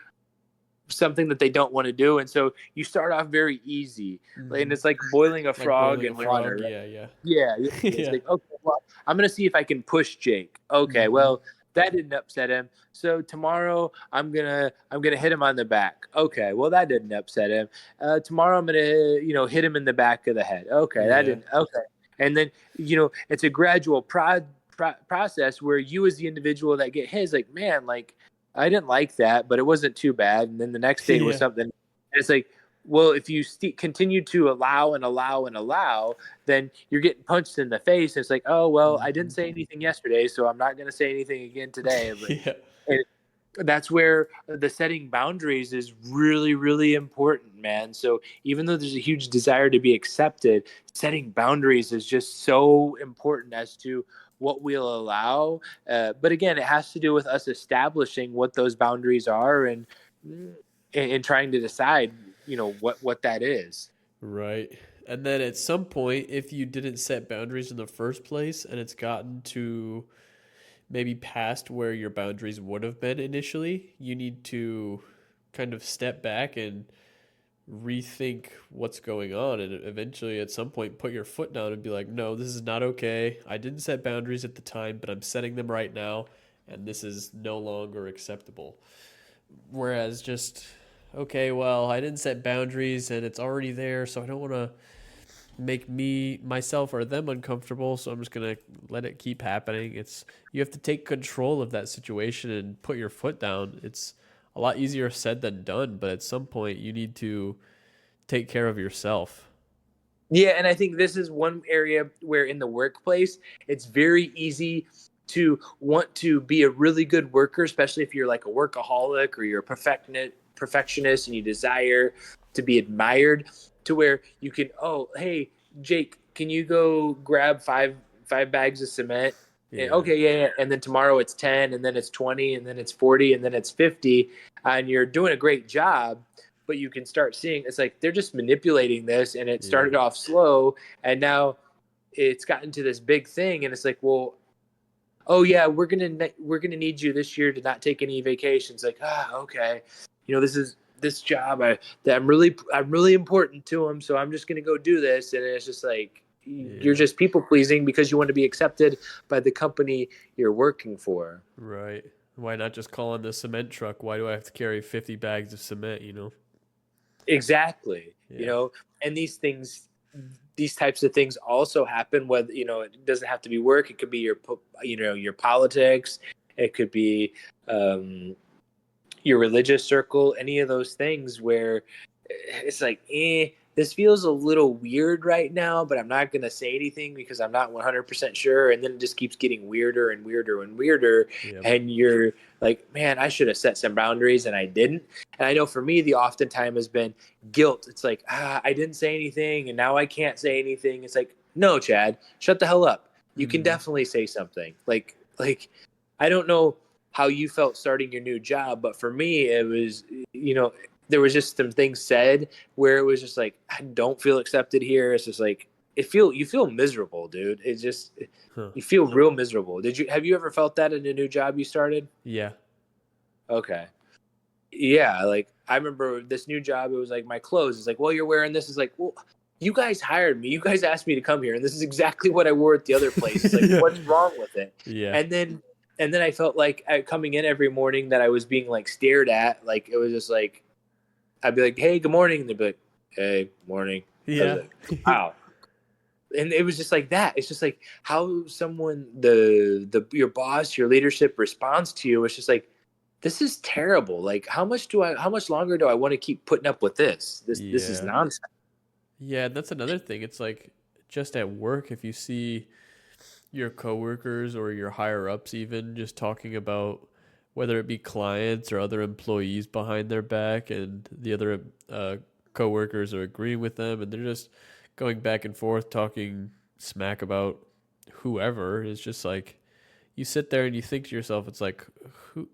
something that they don't want to do, and so you start off very easy, and Mm-hmm. it's like boiling a Like frog boiling a in water, frog? right? Yeah, yeah. Yeah. It's Yeah. like, okay, well, I'm gonna see if I can push Jake. Okay, Mm-hmm. well, that didn't upset him, so tomorrow I'm gonna hit him on the back. Okay, well, that didn't upset him. Tomorrow I'm gonna hit him in the back of the head. Okay, that Yeah. didn't. Okay, and then it's a gradual process, where you, as the individual that get hit, is like, man, like, I didn't like that, but it wasn't too bad. And then the next day was Yeah. something. And it's like, well, if you continue to allow and allow and allow, then you're getting punched in the face. It's like, oh, well, I Mm-hmm. didn't say anything yesterday, so I'm not going to say anything again today. But Yeah. and that's where the setting boundaries is really, really important, man. So even though there's a huge desire to be accepted, setting boundaries is just so important as to what we'll allow. But again, it has to do with us establishing what those boundaries are, and trying to decide, what that is. Right. And then at some point, if you didn't set boundaries in the first place and it's gotten to maybe past where your boundaries would have been initially, you need to kind of step back and rethink what's going on, and eventually at some point put your foot down and be like, no, this is not okay. I didn't set boundaries at the time, but I'm setting them right now, and this is no longer acceptable. Whereas just, okay, well, I didn't set boundaries and it's already there, so I don't want to make me, myself, or them uncomfortable, so I'm just going to let it keep happening. It's, you have to take control of that situation and put your foot down. It's a lot easier said than done, but at some point you need to take care of yourself. Yeah, and I think this is one area where in the workplace it's very easy to want to be a really good worker, especially if you're like a workaholic or you're a perfectionist and you desire to be admired, to where you can, oh, hey, Jake, can you go grab five bags of cement? And, Yeah. okay, yeah, yeah. And then tomorrow it's 10, and then it's 20, and then it's 40, and then it's 50, and you're doing a great job. But you can start seeing it's like they're just manipulating this, and it Yeah. started off slow, and now it's gotten to this big thing, and it's like, well, oh yeah, we're gonna need you this year to not take any vacations. Like, okay, this job that I'm really important to them, so I'm just gonna go do this. And it's just like you're Yeah. just people pleasing because you want to be accepted by the company you're working for. Right. Why not just call in the cement truck? Why do I have to carry 50 bags of cement, you know? Exactly. Yeah. And these types of things also happen, whether, it doesn't have to be work. It could be your politics. It could be, your religious circle, any of those things where it's like, this feels a little weird right now, but I'm not going to say anything because I'm not 100% sure. And then it just keeps getting weirder and weirder and weirder. Yep. And you're like, man, I should have set some boundaries and I didn't. And I know for me, the often time has been guilt. It's like, I didn't say anything and now I can't say anything. It's like, no, Chad, shut the hell up. You can Mm-hmm. definitely say something. Like, I don't know how you felt starting your new job, but for me, it was, there was just some things said where it was just like, I don't feel accepted here. It's just like you feel miserable, dude. It's just Huh. you feel real miserable. Have you ever felt that in a new job you started? Yeah. Okay. Yeah, like I remember this new job, it was like my clothes. It's like, well, you're wearing this. It's like, well, you guys hired me. You guys asked me to come here, and this is exactly what I wore at the other place. It's like, Yeah. what's wrong with it? Yeah. And then I felt like coming in every morning that I was being like stared at. Like it was just like I'd be like, "Hey, good morning," and they'd be like, "Hey, morning." I was Yeah. like, "Wow." And it was just like that. It's just like how someone the your boss, your leadership responds to you. It's just like, this is terrible. Like how much longer do I want to keep putting up with this? This is Yeah. nonsense. Yeah, that's another thing. It's like just at work, if you see your coworkers or your higher ups even just talking about whether it be clients or other employees behind their back, and the other coworkers are agreeing with them, and they're just going back and forth talking smack about whoever. Is just like you sit there and you think to yourself, it's like who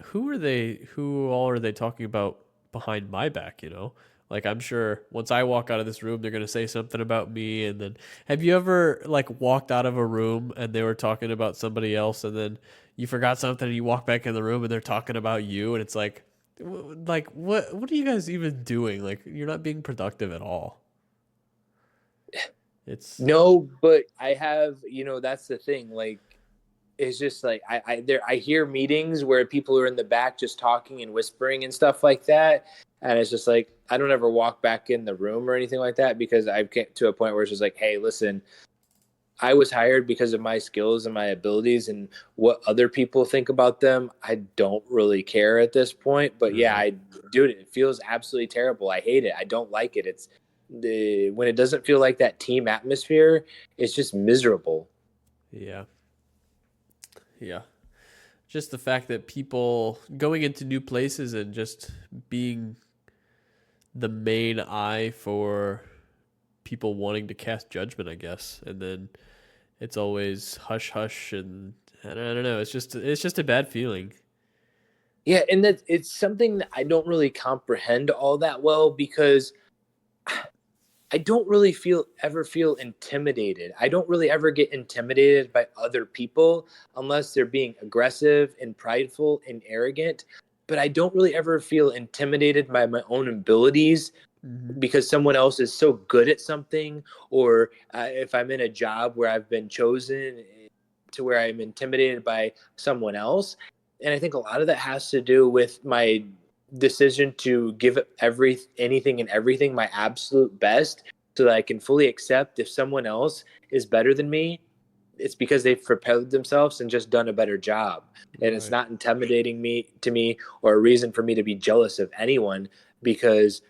who are they? Who all are they talking about behind my back? You know, like I'm sure once I walk out of this room, they're gonna say something about me. And then, have you ever like walked out of a room and they were talking about somebody else, and then you forgot something and you walk back in the room and they're talking about you, and it's like, what are you guys even doing? Like you're not being productive at all. It's No, but I have, that's the thing. Like it's just like I hear meetings where people are in the back just talking and whispering and stuff like that, and it's just like I don't ever walk back in the room or anything like that because I've get to a point where it's just like, hey, listen, I was hired because of my skills and my abilities, and what other people think about them, I don't really care at this point. But yeah, right. dude, it feels absolutely terrible. I hate it. I don't like it. It's when it doesn't feel like that team atmosphere, it's just miserable. Yeah. Yeah. Just the fact that people going into new places and just being the main eye for people wanting to cast judgment, I guess. And then it's always hush hush, and I don't know. It's just a bad feeling. Yeah, and that it's something that I don't really comprehend all that well because I don't really feel intimidated. I don't really ever get intimidated by other people unless they're being aggressive and prideful and arrogant. But I don't really ever feel intimidated by my own abilities Mm-hmm. because someone else is so good at something, or if I'm in a job where I've been chosen to where I'm intimidated by someone else. And I think a lot of that has to do with my decision to give anything and everything my absolute best so that I can fully accept if someone else is better than me, it's because they've prepared themselves and just done a better job. And it's Right. not intimidating me to me or a reason for me to be jealous of anyone because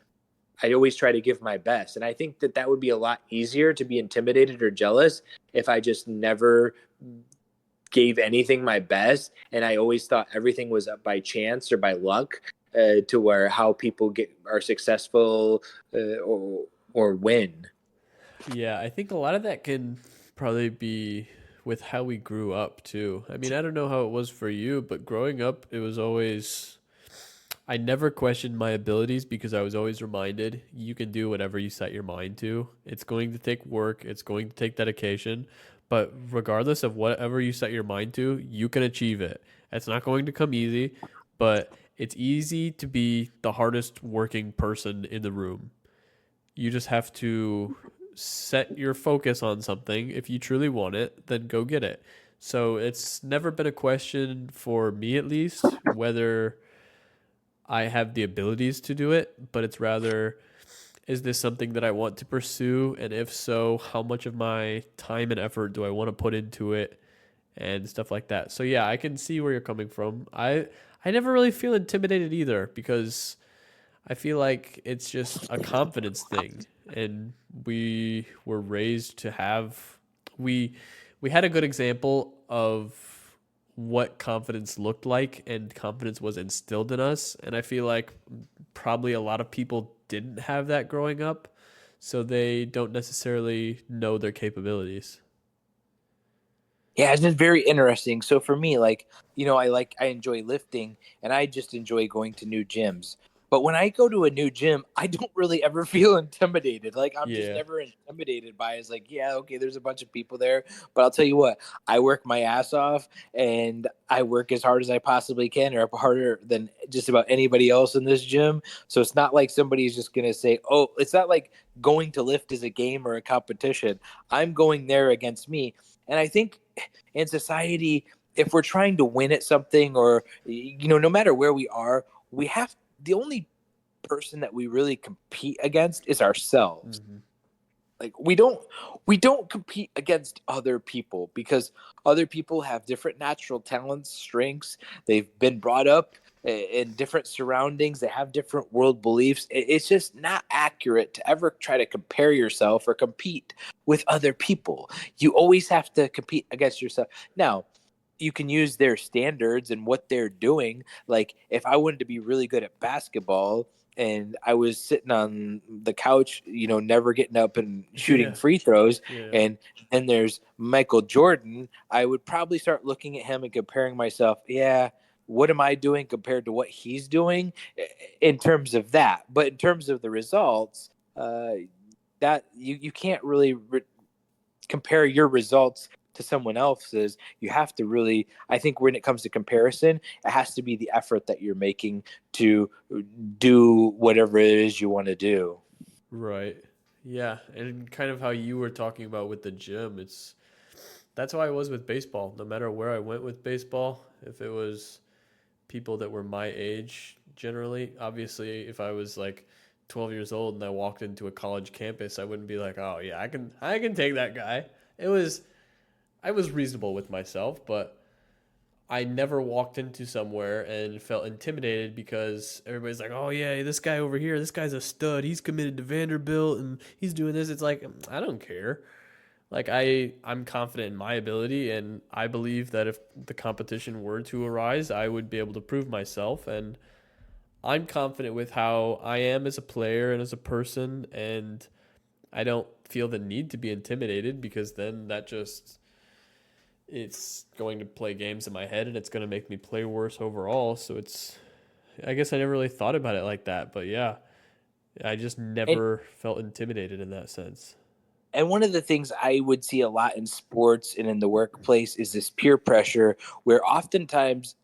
I always try to give my best. And I think that would be a lot easier to be intimidated or jealous if I just never gave anything my best, and I always thought everything was up by chance or by luck, to where how people are successful, or win. Yeah, I think a lot of that can probably be with how we grew up too. I mean, I don't know how it was for you, but growing up, it was always I never questioned my abilities because I was always reminded you can do whatever you set your mind to. It's going to take work, it's going to take dedication, but regardless of whatever you set your mind to, you can achieve it. It's not going to come easy, but it's easy to be the hardest working person in the room. You just have to set your focus on something. If you truly want it, then go get it. So it's never been a question for me, at least, whether I have the abilities to do it, but it's rather, is this something that I want to pursue? And if so, how much of my time and effort do I want to put into it and stuff like that? So yeah, I can see where you're coming from. I never really feel intimidated either because I feel like it's just a confidence thing, and we were raised to have we we had a good example of what confidence looked like, and confidence was instilled in us. And I feel like probably a lot of people didn't have that growing up, so they don't necessarily know their capabilities. Yeah, it's been very interesting. So for me, like, I enjoy lifting, and I just enjoy going to new gyms. But when I go to a new gym, I don't really ever feel intimidated. Like, I'm just Yeah. never intimidated by it. It's like, yeah, okay, there's a bunch of people there, but I'll tell you what, I work my ass off, and I work as hard as I possibly can, or harder than just about anybody else in this gym. So it's not like somebody's just gonna say, "Oh," it's not like going to lift is a game or a competition. I'm going there against me. And I think in society, if we're trying to win at something, or no matter where we are, we have the only person that we really compete against is ourselves. Mm-hmm. Like, we don't compete against other people, because other people have different natural talents, strengths. They've been brought up in different surroundings. They have different world beliefs. It's just not accurate to ever try to compare yourself or compete with other people. You always have to compete against yourself. Now, you can use their standards and what they're doing. Like, if I wanted to be really good at basketball, and I was sitting on the couch, never getting up and shooting Yeah. free throws, Yeah. and then there's Michael Jordan, I would probably start looking at him and comparing myself. Yeah, what am I doing compared to what he's doing, in terms of that? But in terms of the results, that you can't really compare your results to someone else's. You have to really, I think, when it comes to comparison, it has to be the effort that you're making to do whatever it is you want to do. Right. Yeah, and kind of how you were talking about with the gym, it's that's how I was with baseball. No matter where I went with baseball, if it was people that were my age generally, obviously if I was like 12 years old and I walked into a college campus, I wouldn't be like, "Oh, yeah, I can take that guy." It was I was reasonable with myself, but I never walked into somewhere and felt intimidated because everybody's like, "Oh yeah, this guy over here, this guy's a stud. He's committed to Vanderbilt and he's doing this." It's like, I don't care. Like I'm confident in my ability, and I believe that if the competition were to arise, I would be able to prove myself, and I'm confident with how I am as a player and as a person, and I don't feel the need to be intimidated because then that just it's going to play games in my head and it's going to make me play worse overall. So it's, I guess I never really thought about it like that, but yeah, I just And never felt intimidated in that sense. and one of the things I would see a lot in sports and in the workplace is this peer pressure, where oftentimes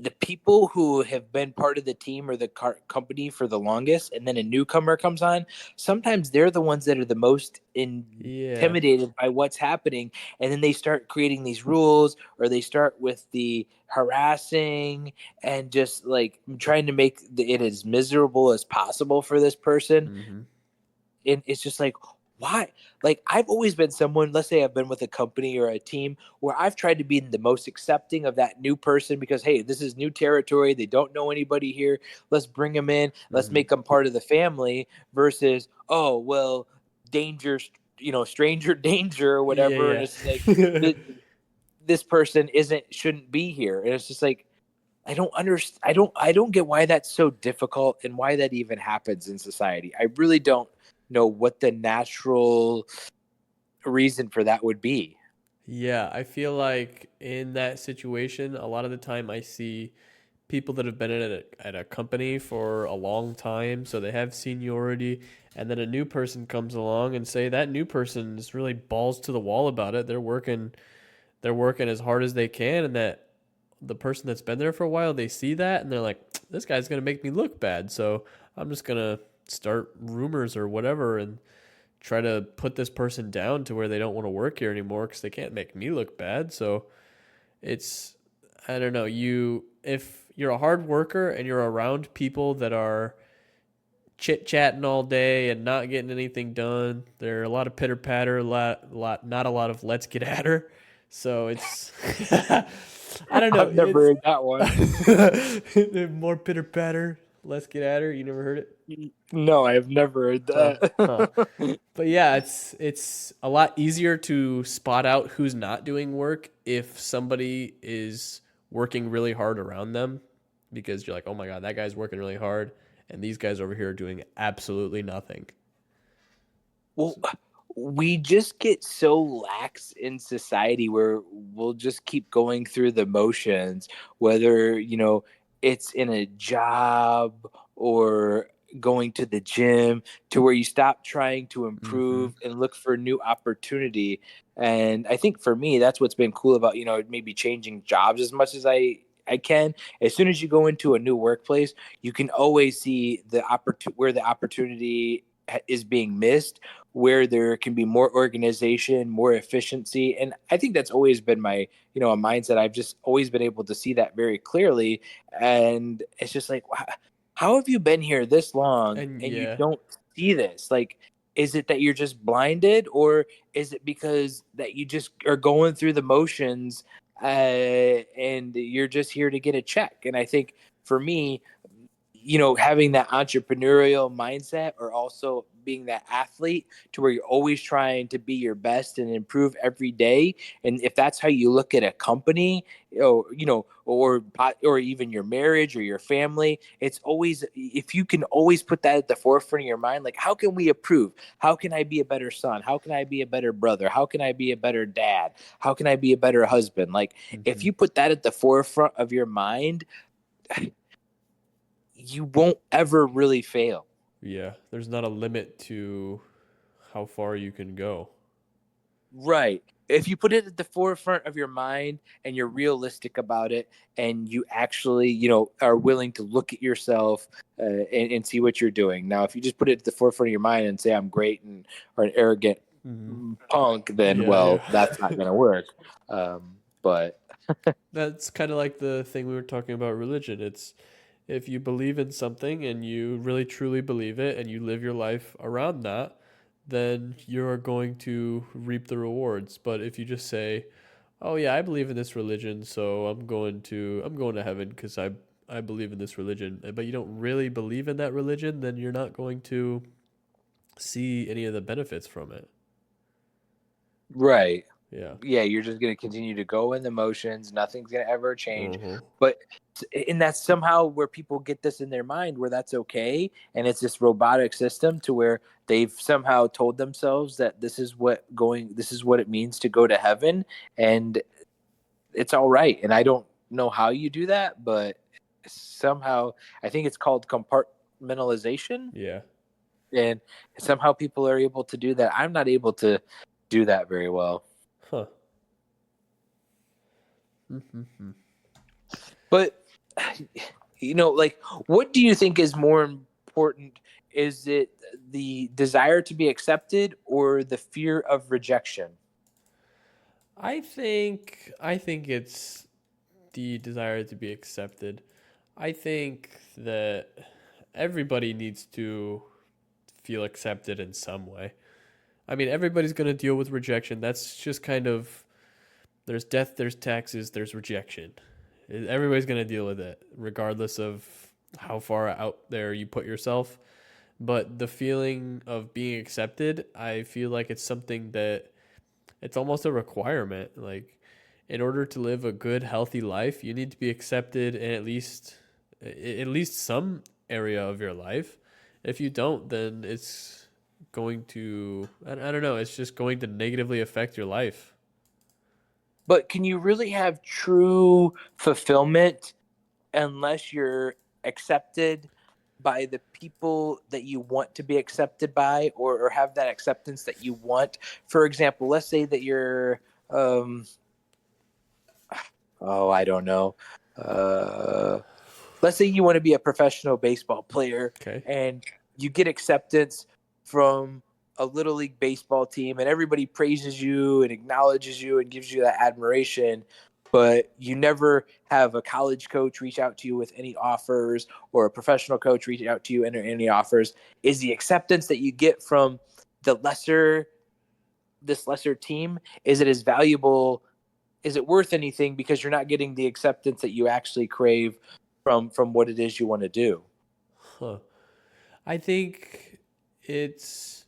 the people who have been part of the team or the company for the longest, and then a newcomer comes on, sometimes they're the ones that are the most Yeah. intimidated by what's happening. And then they start creating these rules, or they start with the harassing, and just like trying to make it as miserable as possible for this person. Mm-hmm. And it's just like, why? Like, I've always been someone, let's say I've been with a company or a team, where I've tried to be the most accepting of that new person, because hey, this is new territory, they don't know anybody here, let's bring them in, let's Mm-hmm. make them part of the family, versus, oh well, danger, stranger danger or whatever. And Yeah. it's like, Yeah. this person shouldn't be here. And it's just like, I don't understand. I don't get why that's so difficult and why that even happens in society. I really don't know what the natural reason for that would be. Yeah, I feel like in that situation, a lot of the time I see people that have been at a company for a long time, so they have seniority, and then a new person comes along and say that new person is really balls to the wall about it. They're working as hard as they can, and that the person that's been there for a while, they see that and they're like, this guy's gonna make me look bad, so I'm just gonna start rumors or whatever and try to put this person down to where they don't want to work here anymore because they can't make me look bad. So it's, I don't know, if you're a hard worker and you're around people that are chit chatting all day and not getting anything done, there are a lot of pitter patter, not a lot of let's get at her. So it's I don't know, I've never it's heard that one. more pitter patter, let's get at her. You never heard it? No, I have never heard Huh, huh. that. But yeah, it's a lot easier to spot out who's not doing work if somebody is working really hard around them, because you're like, oh my god, that guy's working really hard, and these guys over here are doing absolutely nothing. Well, we just get so lax in society where we'll just keep going through the motions, whether, it's in a job or going to the gym, to where you stop trying to Mm-hmm. improve and look for new opportunity. And I think for me, that's what's been cool about, maybe changing jobs as much as I can. As soon as you go into a new workplace, you can always see where the opportunity is being missed, where there can be more organization, more efficiency. And I think that's always been my, a mindset. I've just always been able to see that very clearly. And it's just like, wow, how have you been here this long And and you yeah, don't see this? Like, is it that you're just blinded, or is it because that you just are going through the motions, and you're just here to get a check? And I think for me, having that entrepreneurial mindset, or also being that athlete to where you're always trying to be your best and improve every day. And if that's how you look at a company, or even your marriage or your family, it's always, if you can always put that at the forefront of your mind, like, how can we improve? How can I be a better son? How can I be a better brother? How can I be a better dad? How can I be a better husband? Like, if mm-hmm. you put that at the forefront of your mind, you won't ever really fail. Yeah, there's not a limit to how far you can go. Right. If you put it at the forefront of your mind and you're realistic about it, and you actually, are willing to look at yourself, and see what you're doing. Now, if you just put it at the forefront of your mind and say, I'm great, and or an arrogant Mm-hmm. punk, then, Yeah, well, that's not yeah. going to work. But That's kind of like the thing we were talking about religion. It's if you believe in something and you really truly believe it and you live your life around that, then you're going to reap the rewards. But if you just say, "Oh yeah, I believe in this religion, so I'm going to heaven because I believe in this religion," but you don't really believe in that religion, then you're not going to see any of the benefits from it. right. Yeah. Yeah, you're just going to continue to go in the motions. Nothing's going to ever change. Uh-huh. But and that's somehow where people get this in their mind, where that's okay, and it's this robotic system to where they've somehow told themselves that this is what it means to go to heaven, and it's all right. And I don't know how you do that, but somehow I think it's called compartmentalization, Yeah. and somehow people are able to do that. I'm not able to do that very well. Huh. Mm-hmm. But like, what do you think is more important? Is it the desire to be accepted or the fear of rejection? I think it's the desire to be accepted. I think that everybody needs to feel accepted in some way. I mean, everybody's going to deal with rejection. That's just kind of there's death, there's taxes, there's rejection. Everybody's going to deal with it regardless of how far out there you put yourself. But the feeling of being accepted, I feel like it's something that it's almost a requirement. Like in order to live a good, healthy life, you need to be accepted in at least some area of your life. If you don't, then it's going to I don't know, it's just going to negatively affect your life. But can you really have true fulfillment unless you're accepted by the people that you want to be accepted by, or have that acceptance that you want? For example, let's say that you're, um, oh, I don't know. Uh, let's say you want to be a professional baseball player Okay. and you get acceptance from a little league baseball team and everybody praises you and acknowledges you and gives you that admiration, but you never have a college coach reach out to you with any offers or a professional coach reach out to you and any offers. Is the acceptance that you get from the lesser team, is it as valuable, is it worth anything because you're not getting the acceptance that you actually crave from what it is you want to do? Huh. I think it's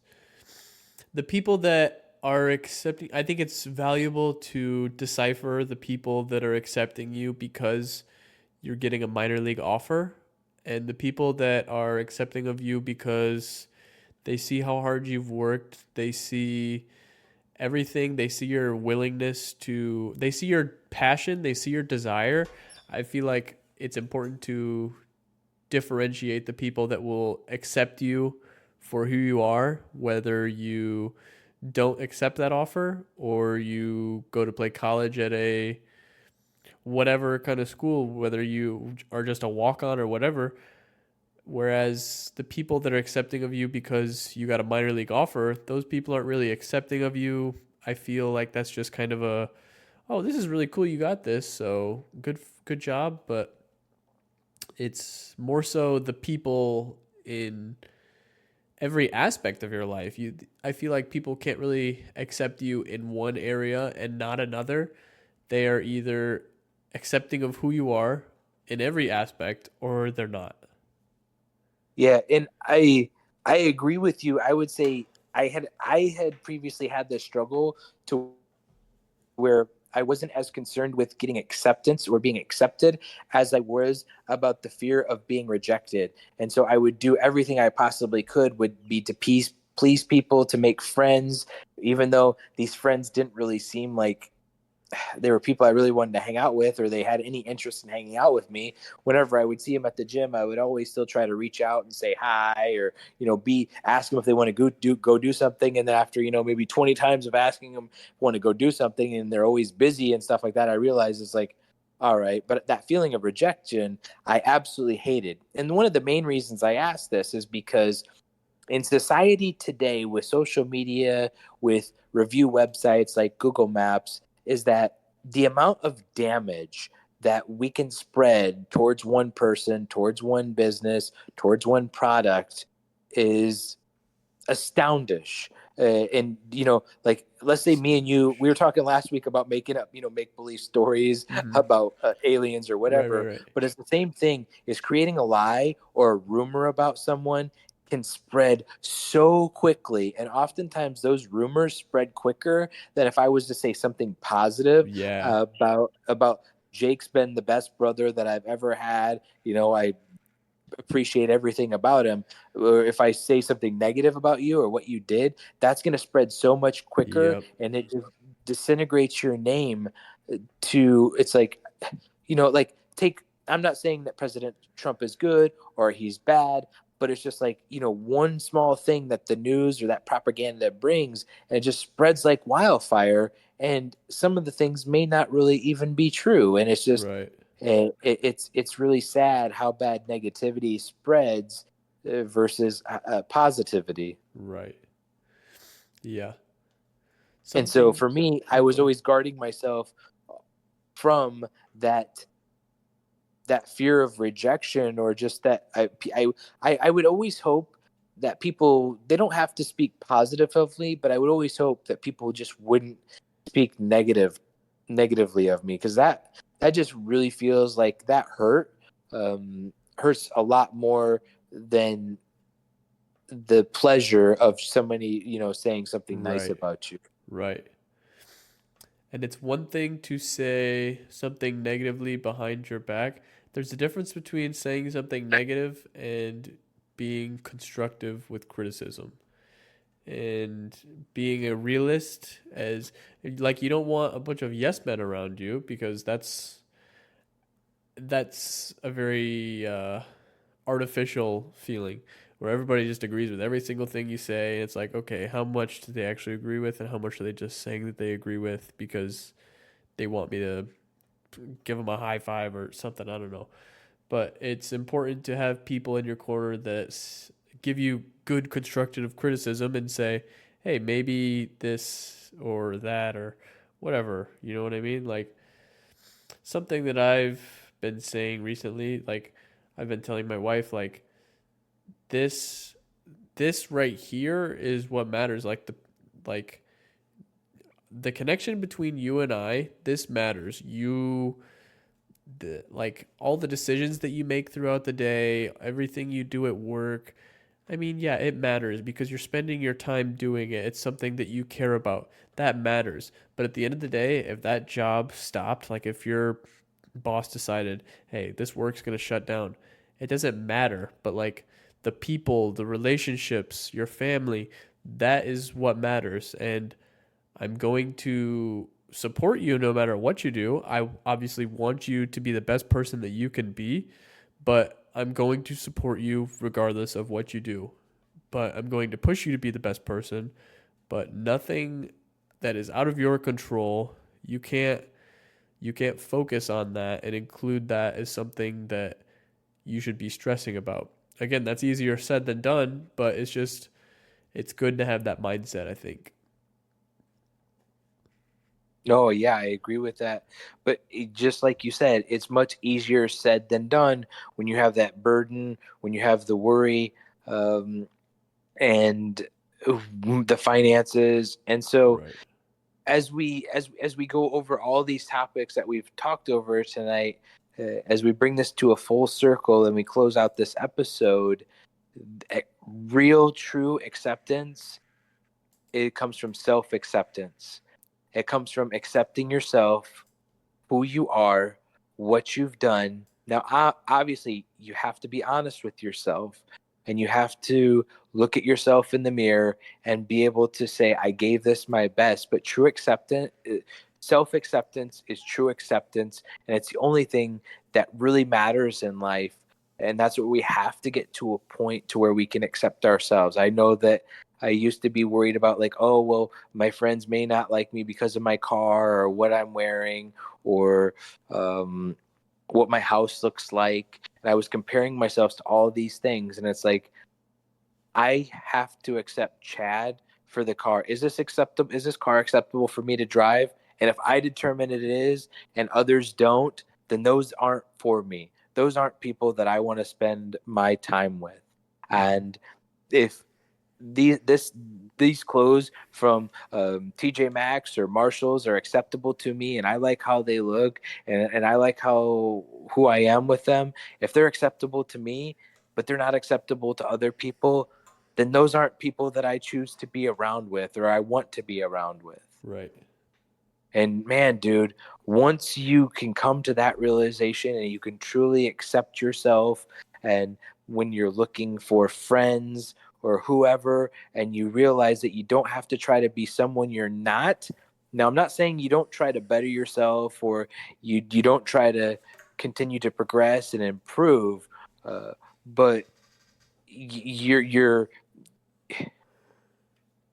the people that are accepting. I think it's valuable to decipher the people that are accepting you because you're getting a minor league offer, and the people that are accepting of you because they see how hard you've worked, they see everything, they see your willingness to, they see your passion, they see your desire. I feel like it's important to differentiate the people that will accept you for who you are, whether you don't accept that offer or you go to play college at a whatever kind of school, whether you are just a walk on or whatever. Whereas the people that are accepting of you because you got a minor league offer, those people aren't really accepting of you. I feel like that's just kind of a, oh, this is really cool. You got this. So good job. But it's more so the people in every aspect of your life. I feel like people can't really accept you in one area and not another. They are either accepting of who you are in every aspect or they're not. Yeah, and I agree with you. I would say I had previously had this struggle to where I wasn't as concerned with getting acceptance or being accepted as I was about the fear of being rejected. And so I would do everything I possibly could would be to please people, to make friends, even though these friends didn't really seem like they were people I really wanted to hang out with, or they had any interest in hanging out with me. Whenever I would see them at the gym, I would always still try to reach out and say hi, or be ask them if they want to go do something. And then after maybe 20 times of asking them want to go do something, and they're always busy and stuff like that, I realized it's like, all right. But that feeling of rejection, I absolutely hated. And one of the main reasons I asked this is because in society today, with social media, with review websites like Google Maps, is that the amount of damage that we can spread towards one person, towards one business, towards one product is astoundish. And like, let's say me and you, we were talking last week about making up make believe stories Mm-hmm. about aliens or Right, whatever, right, right. but it's the same thing. Is creating a lie or a rumor about someone can spread so quickly, and oftentimes those rumors spread quicker than if I was to say something positive Yeah. about Jake's been the best brother that I've ever had. I appreciate everything about him. Or if I say something negative about you or what you did, that's going to spread so much quicker, Yep. and it just disintegrates your name. It's like, like, take, I'm not saying that President Trump is good or he's bad, but it's just like, one small thing that the news or that propaganda brings, and it just spreads like wildfire. And some of the things may not really even be true. And it's just, Right. it's really sad how bad negativity spreads versus positivity. Right. Yeah. And so Something. for me, I Oh, go was ahead. always guarding myself from that fear of rejection, or just that I would always hope that people, they don't have to speak positively, but I would always hope that people just wouldn't speak negatively of me, because that just really feels like that hurts a lot more than the pleasure of somebody saying something nice Right. about you. Right. And it's one thing to say something negatively behind your back. There's a difference between saying something negative and being constructive with criticism. And being a realist, as like, you don't want a bunch of yes men around you, because that's a very artificial feeling where everybody just agrees with every single thing you say. It's like, okay, how much do they actually agree with, and how much are they just saying that they agree with because they want me to give them a high five or something? I don't know. But it's important to have people in your corner that give you good constructive criticism and say, hey, maybe this or that or whatever. You know what I mean? Like, something that I've been saying recently, like, I've been telling my wife, like, this this right here is what matters. Like the connection between you and I, this matters. Like, all the decisions that you make throughout the day, everything you do at work, I mean, yeah, it matters because you're spending your time doing it. It's something that you care about. That matters. But at the end of the day, if that job stopped, like if your boss decided, hey, this work's going to shut down, it doesn't matter. But like, the people, the relationships, your family, that is what matters. And I'm going to support you no matter what you do. I obviously want you to be the best person that you can be, but I'm going to support you regardless of what you do. But I'm going to push you to be the best person, but nothing that is out of your control, you can't focus on that and include that as something that you should be stressing about. Again, that's easier said than done, but it's good to have that mindset, I think. No, yeah, I agree with that. But just like you said, it's much easier said than done when you have that burden, when you have the worry, and the finances. And so Right. as we go over all these topics that we've talked over tonight, as we bring this to a full circle and we close out this episode, real true acceptance, it comes from self acceptance. It comes from accepting yourself, who you are, what you've done. Now, obviously, you have to be honest with yourself, and you have to look at yourself in the mirror and be able to say, I gave this my best. But true acceptance, self acceptance is true acceptance. And it's the only thing that really matters in life. And that's what we have to get to a point to where we can accept ourselves. I know that I used to be worried about, like, oh, well, my friends may not like me because of my car or what I'm wearing or um, what my house looks like. And I was comparing myself to all of these things. And it's like, I have to accept Chad for the car. Is this acceptable? Is this car acceptable for me to drive? And if I determine it is and others don't, then those aren't for me. Those aren't people that I want to spend my time with. Mm-hmm. And if these clothes from TJ Maxx or Marshalls are acceptable to me, and I like how they look, and I like how who I am with them. If they're acceptable to me, but they're not acceptable to other people, then those aren't people that I choose to be around with or I want to be around with. Right. And man, dude, once you can come to that realization and you can truly accept yourself, and when you're looking for friends or whoever, and you realize that you don't have to try to be someone you're not. Now, I'm not saying you don't try to better yourself or you don't try to continue to progress and improve, but you're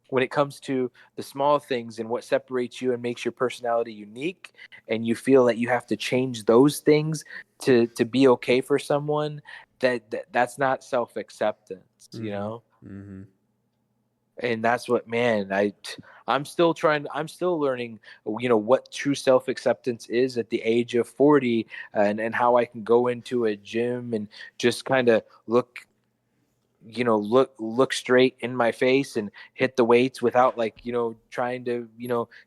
when it comes to the small things and what separates you and makes your personality unique, and you feel that you have to change those things to be okay for someone, that's not self-acceptance, you Mm-hmm. know. Mm-hmm. And that's what, man, I'm still learning, what true self-acceptance is at the age of 40, and how I can go into a gym and just kind of look straight in my face and hit the weights without, like, trying to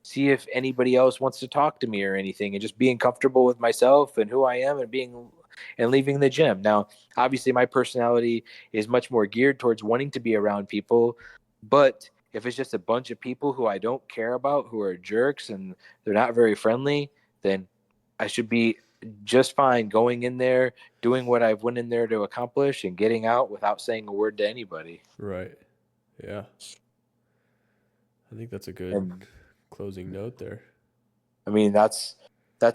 see if anybody else wants to talk to me or anything, and just being comfortable with myself and who I am, and leaving the gym. Now, obviously my personality is much more geared towards wanting to be around people, but If it's just a bunch of people who I don't care about, who are jerks and they're not very friendly, then I should be just fine going in there, doing what I've went in there to accomplish, and getting out without saying a word to anybody. Right. Yeah. I think that's a good And closing note there. I mean, that's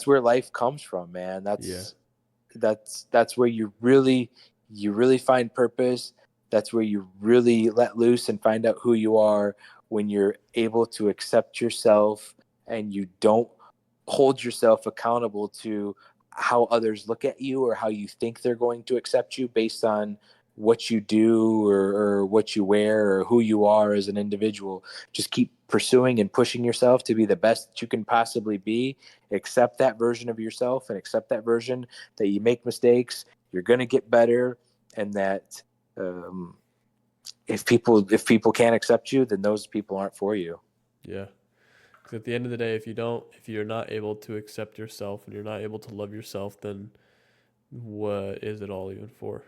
where life comes from, man. Yeah. That's where you really find purpose. That's where you really let loose and find out who you are, when you're able to accept yourself and you don't hold yourself accountable to how others look at you or how you think they're going to accept you based on what you do, or what you wear, or who you are as an individual. Just keep pursuing and pushing yourself to be the best that you can possibly be. Accept that version of yourself, and accept that version that you make mistakes, you're going to get better, and that if people can't accept you, then those people aren't for you. Yeah. Because at the end of the day, if you're not able to accept yourself and you're not able to love yourself, then what is it all even for?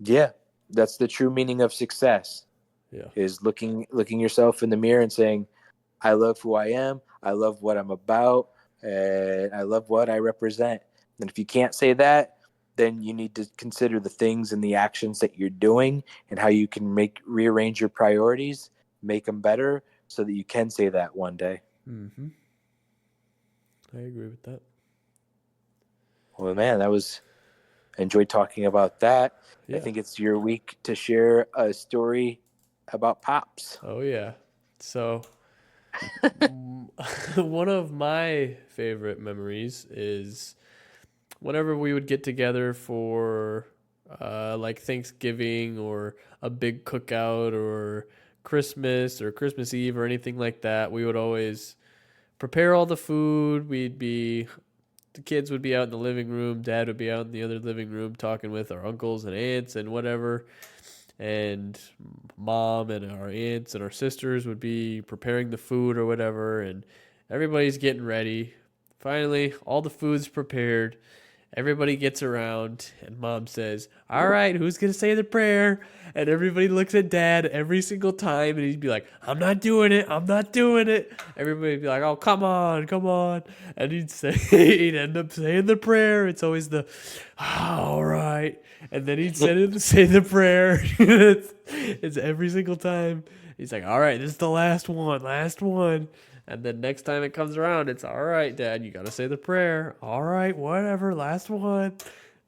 Yeah, that's the true meaning of success, Yeah. is looking yourself in the mirror and saying, I love who I am, I love what I'm about, and I love what I represent. And if you can't say that, then you need to consider the things and the actions that you're doing, and how you can rearrange your priorities, make them better, so that you can say that one day. Mm-hmm. I agree with that. Well, man, enjoyed talking about that. I Yeah. think it's your week to share a story about Pops. Oh yeah. So one of my favorite memories is whenever we would get together for like Thanksgiving or a big cookout or Christmas Eve or anything like that. We would always prepare all the food. The kids would be out in the living room, dad would be out in the other living room talking with our uncles and aunts and whatever. And mom and our aunts and our sisters would be preparing the food or whatever, and everybody's getting ready. Finally, all the food's prepared. Everybody gets around, and mom says, "All right, who's going to say the prayer?" And everybody looks at dad every single time, and he'd be like, "I'm not doing it. I'm not doing it." Everybody'd be like, "Oh, come on, come on." And he'd end up saying the prayer. It's always the, "All right." And then he'd say the prayer. It's every single time. He's like, "All right, this is the last one, last one." And then next time it comes around, it's all right, Dad, you got to say the prayer. All right, whatever, last one.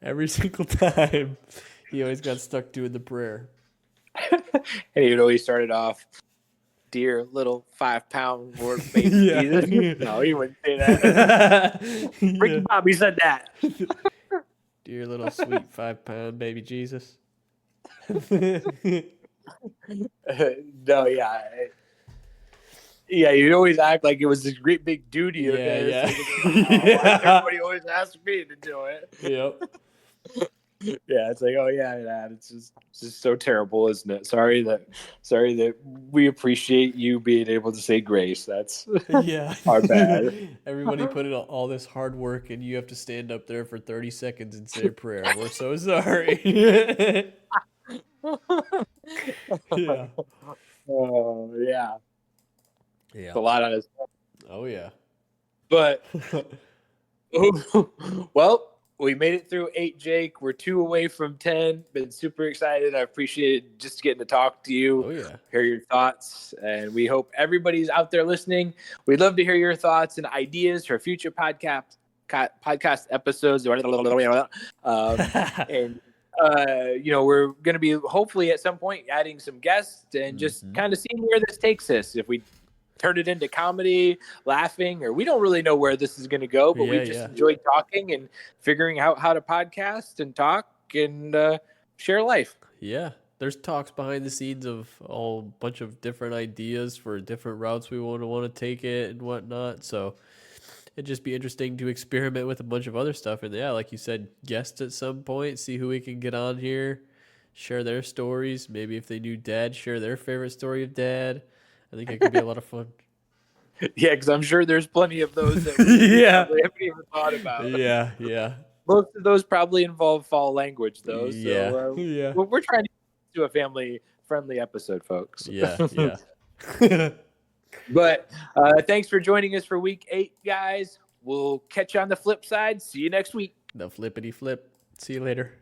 Every single time. He always got stuck doing the prayer. And he would always start it off, "Dear little 5-pound Lord baby Yeah. Jesus." No, he wouldn't say that. Ricky Bobby said that. Dear little sweet 5-pound baby Jesus. No, yeah. Yeah, you'd always act like it was this great big duty. Yeah, Okay, yeah. why does everybody always ask me to do it? Yep. Yeah, it's like, oh yeah, Dad, it's just so terrible, isn't it? Sorry that we appreciate you being able to say grace. That's Yeah. our bad. Everybody put in all this hard work, and you have to stand up there for 30 seconds and say a prayer. We're so sorry. Yeah. Oh yeah, Yeah. it's a lot on his. Oh, yeah. But well, we made it through 8, Jake. We're 2 away from 10. Been super excited. I appreciated just getting to talk to you, Oh, yeah. hear your thoughts, and we hope everybody's out there listening. We'd love to hear your thoughts and ideas for future podcast episodes. And we're going to be hopefully at some point adding some guests and just kind of seeing where this takes us. If we turn it into comedy, laughing, or we don't really know where this is going to go, but we just enjoyed talking and figuring out how to podcast and talk and share life. Yeah. There's talks behind the scenes of a whole bunch of different ideas for different routes we want to take it and whatnot. So it'd just be interesting to experiment with a bunch of other stuff. And yeah, like you said, guests at some point, see who we can get on here, share their stories. Maybe if they knew Dad, share their favorite story of Dad. I think it could be a lot of fun. Yeah, because I'm sure there's plenty of those that we probably haven't even thought about. Yeah, yeah. Most of those probably involve foul language, though. Yeah, So yeah. we're trying to do a family-friendly episode, folks. Yeah, yeah. But thanks for joining us for week 8, guys. We'll catch you on the flip side. See you next week. The flippity flip. See you later.